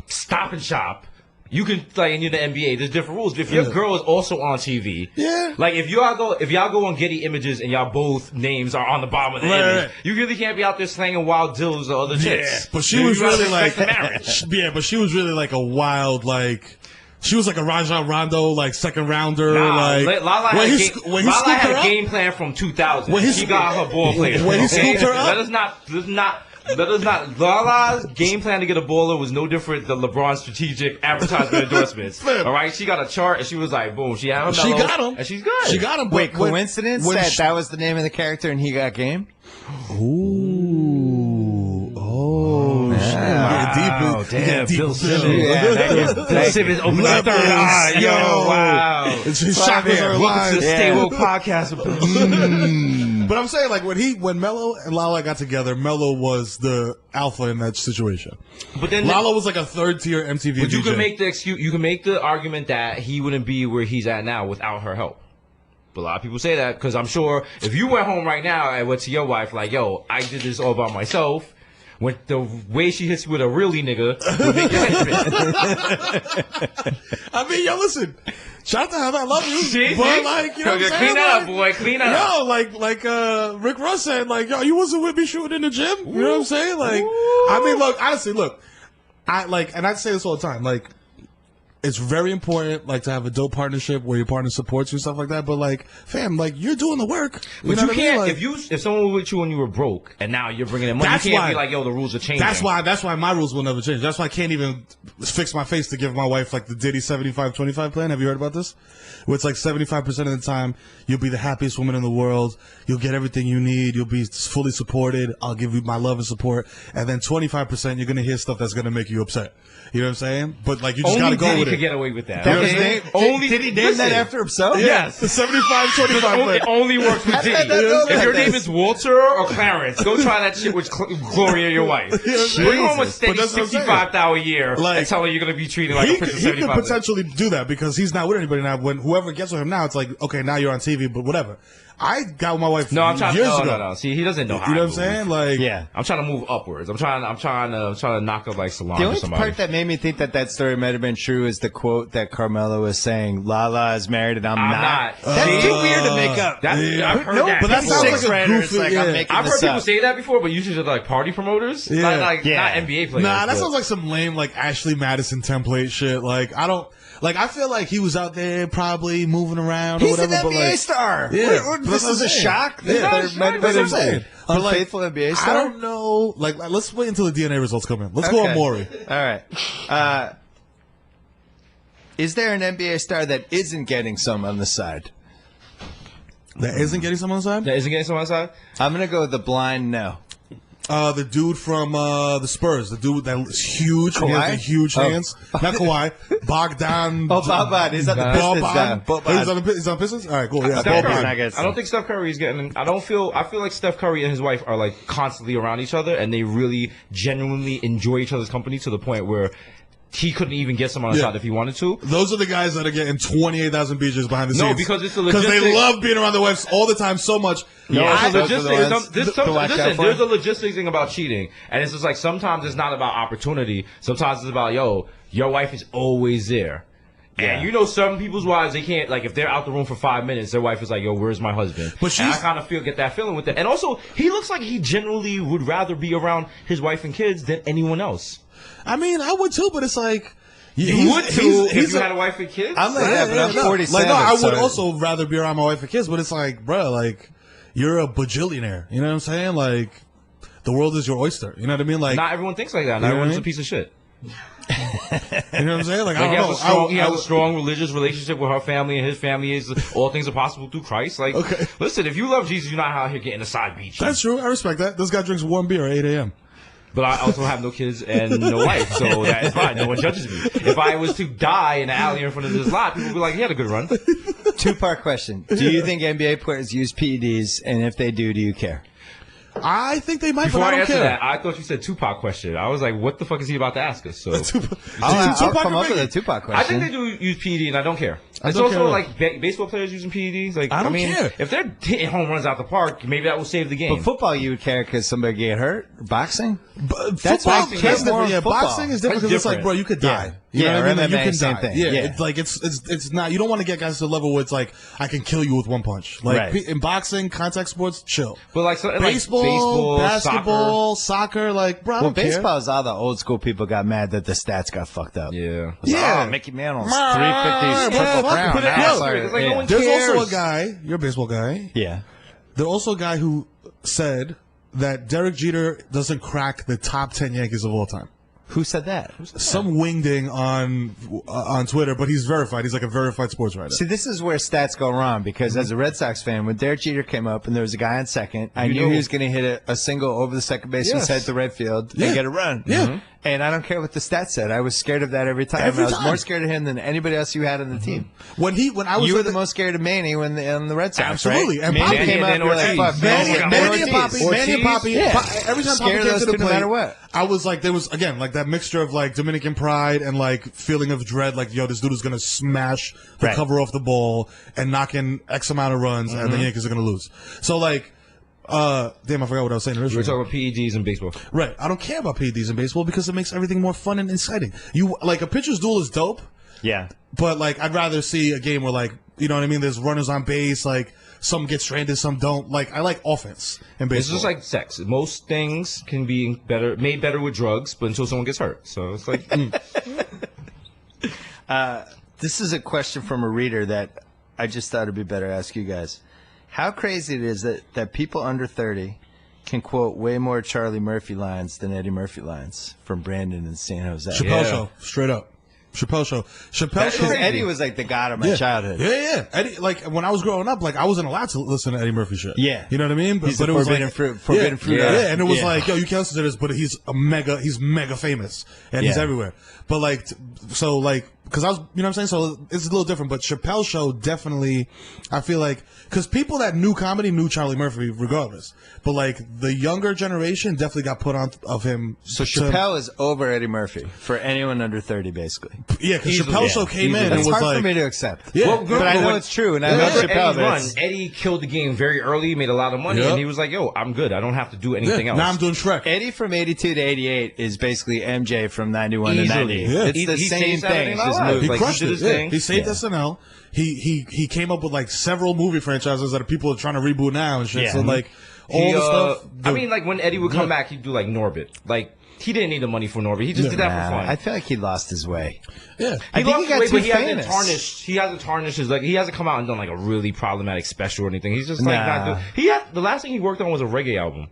Stop and Shop, you can like in the NBA. There's different rules. But if your girl is also on TV, like if y'all go on Getty Images and y'all both names are on the bottom of the image, you really can't be out there slanging wild dills to other chicks. But she was really like marriage. Yeah, but she was really like a wild like. She was like a Rajon Rondo, like second rounder. Like Lala had a game plan from 2000. She got her ball players. When he scooped her up, Let us not. Lala's game plan to get a baller was no different than LeBron's strategic advertisement endorsements. All right, she got a chart and she was like, boom, she had him. She got him, and she's good. She got him. Wait, coincidence that was the name of the character and he got game? Ooh, Damn, Bill Simmons. Bill Simmons opened the third eye. Yo, wow. Chakras are alive. Stay Woke podcast. But I'm saying, like, when Melo and Lala got together, Melo was the alpha in that situation. But then Lala was like a third-tier MTV But you DJ. can make the excuse. You can make the argument that he wouldn't be where he's at now without her help. But a lot of people say that because I'm sure if you went home right now and went to your wife like, yo, I did this all by myself. When the way she hits with a really nigga would make your head spin. I mean, yo, listen. Shout out to her, I love you. But like, you know what I'm saying? Clean up, boy. Clean up. Yo, like Rick Ross said, like, yo, you wasn't with me shooting in the gym. You know what I'm saying? Like, I mean, look, honestly, look, and I say this all the time, like, it's very important, like, to have a dope partnership where your partner supports you and stuff like that. But like, fam, like, you're doing the work. But you can't. Like, if someone was with you when you were broke and now you're bringing in money, you can't be like, yo, the rules are changing. That's why my rules will never change. That's why I can't even fix my face to give my wife like the Diddy 75-25 plan. Have you heard about this? Where it's like 75% of the time you'll be the happiest woman in the world. You'll get everything you need. You'll be fully supported. I'll give you my love and support. And then 25% you're gonna hear stuff that's gonna make you upset. You know what I'm saying? But like, you just gotta go with it. Could get away with that. That was did he name that after himself? Yes, the 75-25 plan. It only works with Diddy. If your name is Walter or Clarence, go try that shit with Gloria, your wife. Bring home a steady $65,000 a year and tell her you're gonna be treated like a Princess 75. He could potentially do that because he's not with anybody now. When whoever gets with him now, it's like, okay, now you're on TV, but whatever. I got with my wife years ago. No. See, he doesn't know how. You know what I'm saying? Like, yeah, I'm trying to move upwards. I'm trying to knock up like Solange. The only part that made me think that story might have been true is the quote that Carmelo was saying, "Lala is married and I'm not." That's too weird to make up. I've heard that. But that sounds like a goofy. I've heard people say that before, but usually they're like party promoters, not NBA players. Nah, that sounds like some lame like Ashley Madison template shit. Like, I don't. Like, I feel like he was out there probably moving around or whatever. He's an NBA star. Yeah. This is a shock. That's what I'm saying. Unfaithful NBA star? I don't know. Like, let's wait until the DNA results come in. Let's go on Maury. All right. Is there an NBA star that isn't getting some on the side? That isn't getting some on the side? That isn't getting some on the side? I'm going to go with the blind no. The dude from the Spurs, the dude that is huge, Kawhi? he has the huge hands. Not Kawhi, Bogdan. Boban. He's on the Pistons. He's on Pistons. All right, cool. Yeah, I don't think Steph Curry is getting. I feel like Steph Curry and his wife are like constantly around each other, and they really genuinely enjoy each other's company to the point where he couldn't even get some on the side if he wanted to. Those are the guys that are getting 28,000 BJs behind the scenes. No, because it's the logistics. Because they love being around their wives all the time so much. Yeah, there's a logistics thing about cheating. And it's just like sometimes it's not about opportunity. Sometimes it's about, yo, your wife is always there. And you know some people's wives, they can't, like, if they're out the room for 5 minutes, their wife is like, yo, where's my husband? But I kind of get that feeling with it. And also, he looks like he generally would rather be around his wife and kids than anyone else. I mean, I would too, but it's like... You would too if you had a wife and kids? I'm like that, but I'm 47. Like, no, I would also rather be around my wife and kids, but it's like, bro, like, you're a bajillionaire. You know what I'm saying? Like, the world is your oyster. You know what I mean? Like, not everyone thinks like that. Not everyone's a piece of shit. You know what I'm saying? Like, I don't know. He has a strong religious relationship with her family, and his family is all things are possible through Christ. Like, listen, if you love Jesus, you're not out here getting a side beach. That's true. I respect that. This guy drinks one beer at 8 a.m. But I also have no kids and no wife, so that is fine. No one judges me. If I was to die in an alley in front of this lot, people would be like, he had a good run. Two-part question. Do you think NBA players use PEDs? And if they do you care? I think they might, Before but I don't answer care. that, I thought you said Tupac question. I was like, what the fuck is he about to ask us? So I'll come up with a Tupac question. I think they do use PED, and I don't care. It's don't also care. like baseball players using PEDs. Like, I don't mean, care. if they're hitting home runs out the park, maybe that will save the game. But football, you would care because somebody get hurt? Boxing? That's boxing boxing. is different. Yeah, boxing is different because it's like, bro, you could die. You know what I mean? Like, you can same die. thing. Yeah, Yeah. it's like it's not. You don't want to get guys to the level where it's like I can kill you with one punch. Like in boxing, contact sports, chill. But like, baseball, basketball, soccer, like, bro, I don't care. Baseball is all the old school people got mad that the stats got fucked up. Yeah. Oh, Mickey Mantle's 350 triple crown. There's also a guy. You're a baseball guy. Yeah. There's also a guy who said that Derek Jeter doesn't crack the top 10 Yankees of all time. Who said that? Some wingding on Twitter, but he's verified. He's like a verified sports writer. See, this is where stats go wrong because as a Red Sox fan, when Derek Jeter came up and there was a guy on second, I knew he was going to hit a single over the second baseman's head to right field and get a run. Yeah. Mm-hmm. And I don't care what the stats said. I was scared of that every time. I was more scared of him than anybody else you had on the team. When I was you were the most scared of Manny on the Red Sox, absolutely. Right? And Manny Poppy came up and were like, fuck, Manny and Poppy. Yeah. Every time Scared Poppy came of those to the two no plate, matter what. I was like, there was again like that mixture of like Dominican pride and like feeling of dread. Like, yo, this dude is gonna smash the cover off the ball and knock in X amount of runs, and the Yankees are gonna lose. So like. Damn, I forgot what I was saying originally. We were talking about PEDs in baseball. Right. I don't care about PEDs in baseball because it makes everything more fun and exciting. Like a pitcher's duel is dope. Yeah. But like I'd rather see a game where like, you know what I mean, there's runners on base, like some get stranded, some don't. Like I like offense in baseball. It's just like sex. Most things can be made better with drugs, but until someone gets hurt. So it's like This is a question from a reader that I just thought it'd be better to ask you guys. How crazy it is that people under 30 can quote way more Charlie Murphy lines than Eddie Murphy lines from Brandon in San Jose. Chappelle show, straight up. Chappelle show. Because Eddie was like the god of my childhood. Yeah. Eddie, like when I was growing up, like I wasn't allowed to listen to Eddie Murphy shit. Yeah. You know what I mean? He's the forbidden fruit. Yeah, and it was like, yo, you can't listen to this, but he's mega famous and he's everywhere. But like, so like, because I was, you know what I'm saying? So it's a little different, but Chappelle show definitely, I feel like, because people that knew comedy knew Charlie Murphy regardless. But like the younger generation definitely got put on of him. So Chappelle is over Eddie Murphy for anyone under 30, basically. Yeah, because Chappelle show came in and it's was hard like, for me to accept. Yeah, well, but I know it's true, and I know Chappelle. Eddie killed the game very early, made a lot of money, and he was like, "Yo, I'm good. I don't have to do anything else." Now I'm doing Shrek. Eddie from 82 to 88 is basically MJ from 91 Easily. to 90. Yeah. It's the same thing. He Like, crushed he did it. his thing. He saved SNL. He came up with like several movie franchises that people are trying to reboot now and shit. Yeah. So like all the stuff. I mean, like when Eddie would come back, he'd do like Norbit. Like he didn't need the money for Norbit. He just did that for fun. I feel like he lost his way. Yeah, I think he got too famous. famous. He hasn't tarnished his, like, he hasn't come out and done like a really problematic special or anything. He's just like not doing. The last thing he worked on was a reggae album.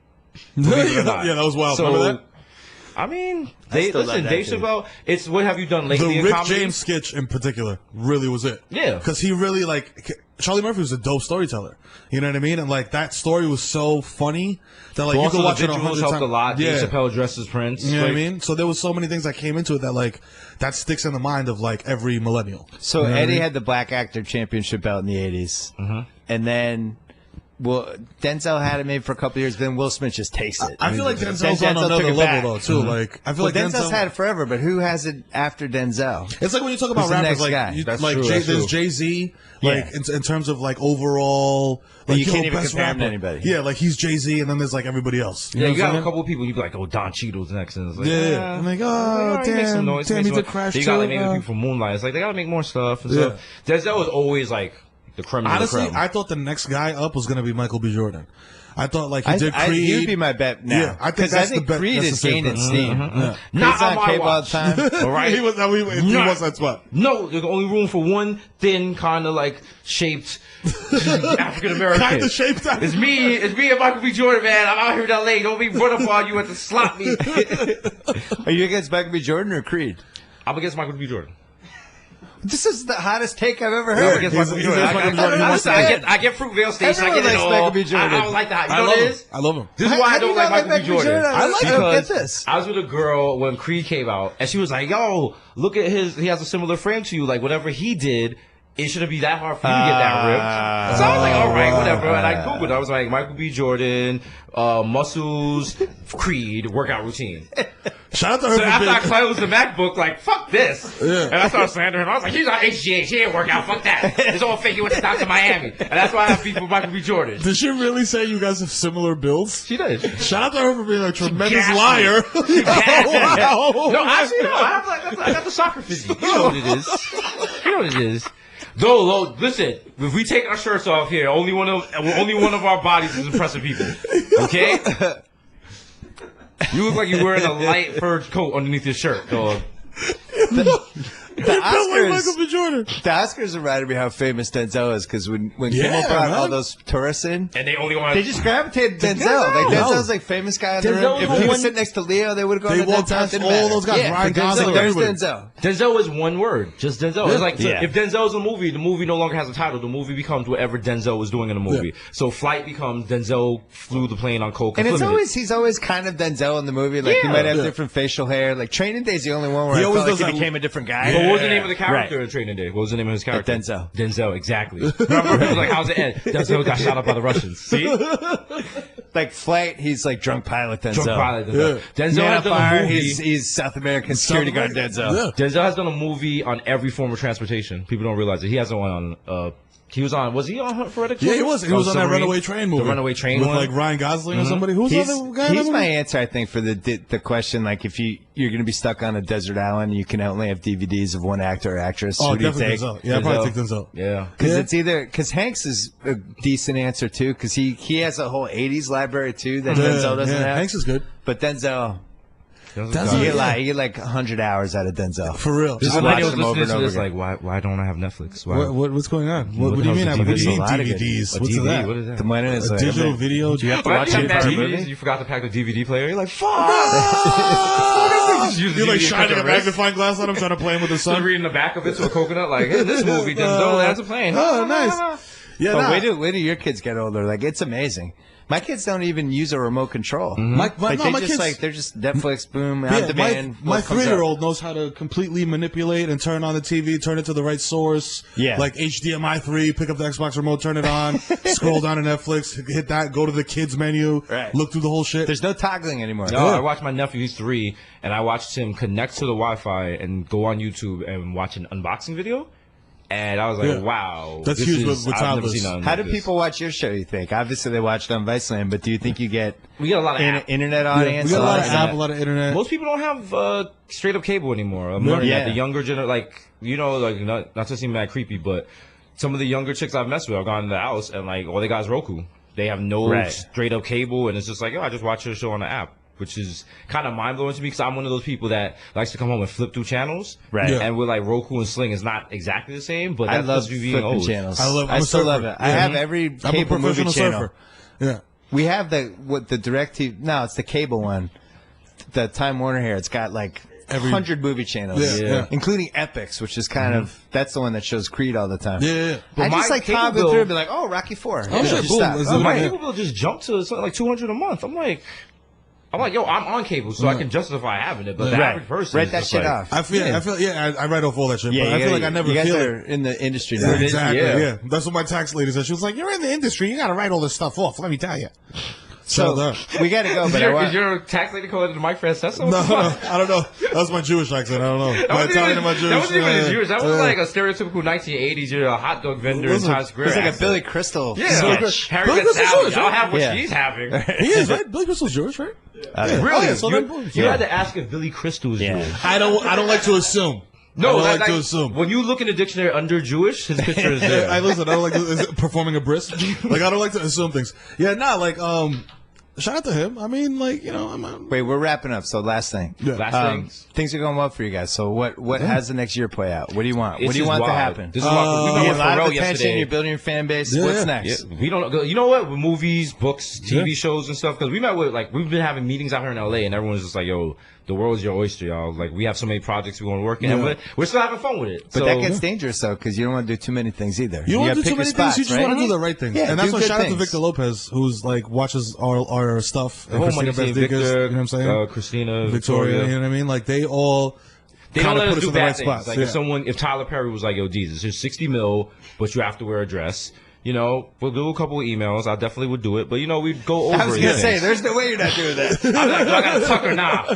yeah, that was wild. So, remember that? I mean, Dave Chappelle, it's what have you done lately The in Rick comedy? James sketch in particular really was it. Yeah. Because he really, like, Charlie Murphy was a dope storyteller. You know what I mean? And, like, that story was so funny that, like, you could watch it 100 times. helped a lot. Dave Chappelle dressed as Prince. You know what I mean? So there was so many things that came into it that, like, that sticks in the mind of, like, every millennial. So you know Eddie had the Black Actor Championship belt in the 80s. And then... Well, Denzel had it made for a couple of years, then Will Smith just takes it. I feel like Denzel's on another level, though, too. Like, I feel like Denzel's had it forever, but who has it after Denzel? It's like when you talk about rappers, like, there's Jay-Z, like, in terms of, like, overall... Like, you can't even compare him to anybody. Yeah, like, he's Jay-Z, and then there's, like, everybody else. You got a couple of people, you'd be like, oh, Don Cheadle's next. And it's like, I'm like, oh, damn, he did Crash too. You got, like, maybe the people from Moonlight. It's like, they got to make more stuff. And stuff. Denzel was always, like... The creme Honestly, de la creme. I thought the next guy up was going to be Michael B. Jordan. I thought like he did Creed. He would be my bet now. Yeah, I think that's the bet. Creed is gaining steam. Not Creed's on my cable all watch. the time. All right. he was that spot. No, there's only room for one thin, kind of like shaped African American. Kind of shaped out. It's me and Michael B. Jordan, man. I'm out here in LA. Don't be run up on you at the slot meet. Are you against Michael B. Jordan or Creed? I'm against Michael B. Jordan. This is the hottest take I've ever heard. I get Fruitvale Station. I get it all. Michael B. Jordan. I don't like that. You know what it is? I love him. This is why I don't like Michael B. Jordan. I don't get this. I was with a girl when Creed came out, and she was like, "Yo, look at he has a similar frame to you. Like whatever he did, it shouldn't be that hard for you to get that ripped." So I was like, "All right, whatever." And I googled. I was like, Michael B. Jordan, muscles, Creed, workout routine. Shout out to her. So after I closed the MacBook, like, fuck this. Yeah. And I started slandering him. I was like, he's on HGH. He didn't work out. Fuck that. It's all fake. He went to Dr. Miami. And that's why I have beef with Michael B. Jordan. Did she really say you guys have similar builds? She did. Shout out to her for being a tremendous liar. Wow. No, actually, no. I got the soccer physique. You know what it is. You know what it is. Though, listen, if we take our shirts off here, only one of our bodies is impressing people. Okay? You look like you're wearing a light fur coat underneath your shirt, dog. The Oscars, like Michael B. Jordan. The Oscars reminded me how famous Denzel is because when Kimmel brought all those tourists in, and they just gravitated Denzel. Like Denzel's like famous guy in the room. If he was sitting next to Leo, they would have gone. They walked past all those guys. Ryan Gosling. There's Denzel. Denzel is one word, just Denzel. It's like if Denzel's in a movie, the movie no longer has a title. The movie becomes whatever Denzel was doing in the movie. Yeah. So Flight becomes Denzel flew the plane on coke. And he's always kind of Denzel in the movie. Like he might have different facial hair. Like Training Day's the only one where he he became a different guy. But what was the name of the character in Training Day? What was the name of his character? Denzel. Denzel, exactly. Remember, he was like, how's it end? Denzel got shot up by the Russians. See? Like Flight, he's like drunk pilot Denzel. Drunk pilot Denzel. Yeah. Denzel has done a movie. He's South American security guard Denzel. Yeah. Denzel has done a movie on every form of transportation. People don't realize it. He hasn't one on was he on Hunt for Red October? Yeah, he was. He was on that Runaway Train movie. The Runaway Train with one? like Ryan Gosling or somebody. Who's the other guy? He's my answer, I think, for the question. Like, if you're going to be stuck on a desert island, you can only have DVDs of one actor or actress. Oh, Who do you definitely take? Denzel. Yeah, I'd probably take Denzel. Yeah, because Hanks is a decent answer too, because he has a whole '80s library too that Denzel doesn't have. Hanks is good, but Denzel. You get like 100 hours out of Denzel. For real. Just watch him over and over again. Like, why don't I have Netflix? What's going on? What do you mean? What do you mean DVDs? What's that? What is that? The money is a digital video. Do you have to watch it for a movie? You forgot to pack the DVD player. You're like, fuck! You're like shining a magnifying glass on him, trying to play him with the sun. Reading the back of it to a coconut. Like, hey, this movie, Denzel has a plane. Oh, nice. Yeah, wait till your kids get older. Like, it's amazing. My kids don't even use a remote control. My kids, they're just Netflix, boom, on demand. My 3-year-old knows how to completely manipulate and turn on the TV, turn it to the right source. Yeah. Like HDMI 3, pick up the Xbox remote, turn it on, scroll down to Netflix, hit that, go to the kids menu, look through the whole shit. There's no toggling anymore. No, I watched my nephew, he's 3, and I watched him connect to the Wi-Fi and go on YouTube and watch an unboxing video. And I was like, wow. That's huge with toddlers. How do people watch your show, you think? Obviously, they watch it on Viceland, but do you think we get a lot of internet audience? We got a lot of app, a lot of internet. Most people don't have straight up cable anymore. I'm learning that the younger generation, not to seem mad creepy, but some of the younger chicks I've messed with, I've gone in the house and like all they got is Roku. They have no straight up cable, and it's just like, I just watch your show on the app. Which is kind of mind blowing to me because I'm one of those people that likes to come home and flip through channels. Right. Yeah. And with like Roku and Sling is not exactly the same, but I love flipping channels. I still love it. I have every cable movie channel. Yeah. We have the direct TV. No, it's the cable one. The Time Warner here. It's got like 100 movie channels, including Epix, which is kind of that's the one that shows Creed all the time. Yeah. I just like toggle through and be like, oh, Rocky 4. Oh, shit, boom. My cable bill just jumped to something like $200 a month. I'm like, yo, I'm on cable, so I can justify having it. But the average person write that shit off. I write off all that shit. But I feel like I never feel it. Are in the industry now. Exactly. Yeah. That's what my tax lady said. She was like, "You're in the industry. You got to write all this stuff off. Let me tell you." So we got to go. But is your tax lady calling it Mike Francesa? No, I don't know. That was my Jewish accent. I don't know. My Italian and my Jewish. That wasn't even Jewish. That was like a stereotypical 1980s. You're a hot dog vendor in Times Square. It's like a Billy Crystal. Yeah, Harry Met Sally. I'll have what she's having. He is, right? Billy Crystal's Jewish, right? Really? You had to ask if Billy Crystal is Jewish. I don't like to assume. No, I like to assume. When you look in the dictionary under Jewish, his picture is there. I don't like to, performing a bris. Like, I don't like to assume things. Yeah, shout out to him. I mean, Wait, we're wrapping up. So last thing. Yeah. Last thing. Things are going well for you guys. So what has the next year play out? What do you want? What do you want to happen? This is wild. We met with a lot of Pharrell attention. yesterday. You're building your fan base. Yeah. What's next? Yeah, we don't know. You know what? With movies, books, TV shows, and stuff. Because we met with we've been having meetings out here in LA, and everyone's just like, "Yo, the world's your oyster, y'all." Like, we have so many projects we want to work in, and we're still having fun with it. But that gets dangerous though, because you don't want to do too many things either. You don't want to do too many things. You just want to do the right? right things. Yeah, and that's why shout out to things. Victor Lopez, who's watches our stuff. The whole money team, Victor, you know what I'm saying? Christina, Victoria, you know what I mean? Like, they all. They don't let us do in the bad right things. spots. Like, if Tyler Perry was like, "Yo, Jesus, here's 60 mil, but you have to wear a dress." You know, we'll do a couple of emails. I definitely would do it, but we'd go over. I was gonna say, there's no way you're not doing that. I'm like, I got a Tucker now.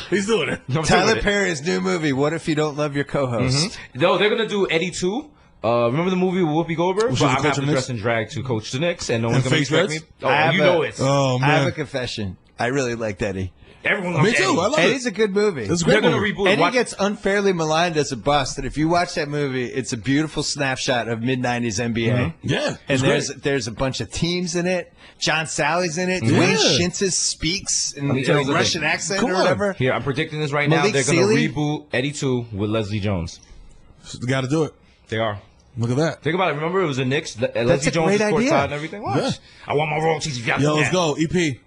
He's doing it. Tyler Perry's new movie. What if you don't love your co-host? Mm-hmm. No, they're gonna do Eddie 2. Remember the movie with Whoopi Goldberg? But I'm having to dress in drag to coach the Knicks, and no one's gonna expect me. Oh, you know it. Oh man, I have a confession. I really liked Eddie. Everyone loves Me too. Eddie. I love it. Eddie's a good movie. It's a great They're gonna movie. reboot. Eddie gets unfairly maligned as a bust, and if you watch that movie, it's a beautiful snapshot of mid-90s NBA. Yeah, And it's there's a bunch of teams in it. John Sally's in it. Yeah. Dwayne Shintzes speaks in me tell a you something. Russian accent Come or on. whatever. Here, I'm predicting this right now. Malik They're gonna Sealy? reboot Eddie 2 with Leslie Jones. great. Got to do it. They are. Look at that. Think about it. Remember, it was the Knicks. a Leslie Jones great is courtside idea. and everything. Watch. Yeah. I want my royalties. If y'all Yo, do let's that. go. EP.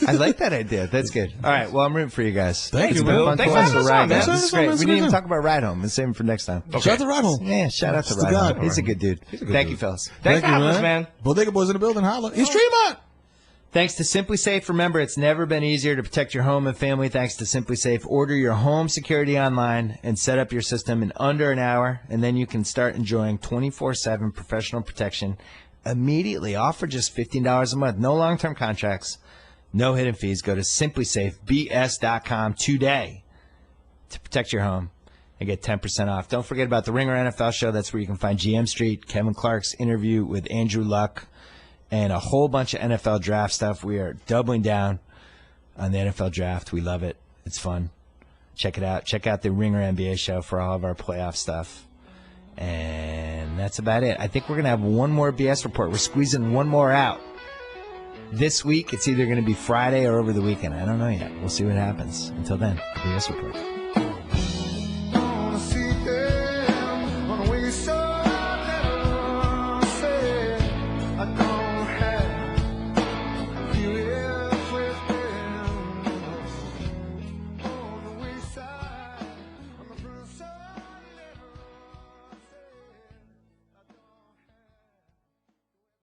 I like that idea. That's good. All right. Well, I'm rooting for you guys. Thank you, It's been Bill. fun Thanks to for having us ride on, man. home. This is great. We It's didn't even good. talk about Ride Home. Let's save him for next time. Shout out to Ride Home. Yeah, shout out to It's the Ride guy. Home. He's a good dude. a good Thank dude. you, fellas. Thanks for having us, man. Bodega Boys in the building. Holla. He's Tremont. Thanks to Simply Safe. Remember, it's never been easier to protect your home and family thanks to Simply Safe. Order your home security online and set up your system in under an hour, and then you can start enjoying 24/7 professional protection immediately. Offer just $15 a month. No long-term contracts. No hidden fees. Go to simplysafebs.com today to protect your home and get 10% off. Don't forget about the Ringer NFL show. That's where you can find GM Street, Kevin Clark's interview with Andrew Luck, and a whole bunch of NFL draft stuff. We are doubling down on the NFL draft. We love it. It's fun. Check it out. Check out the Ringer NBA show for all of our playoff stuff. And that's about it. I think we're going to have one more BS report. We're squeezing one more out. This week, it's either going to be Friday or over the weekend. I don't know yet. We'll see what happens. Until then, BS report.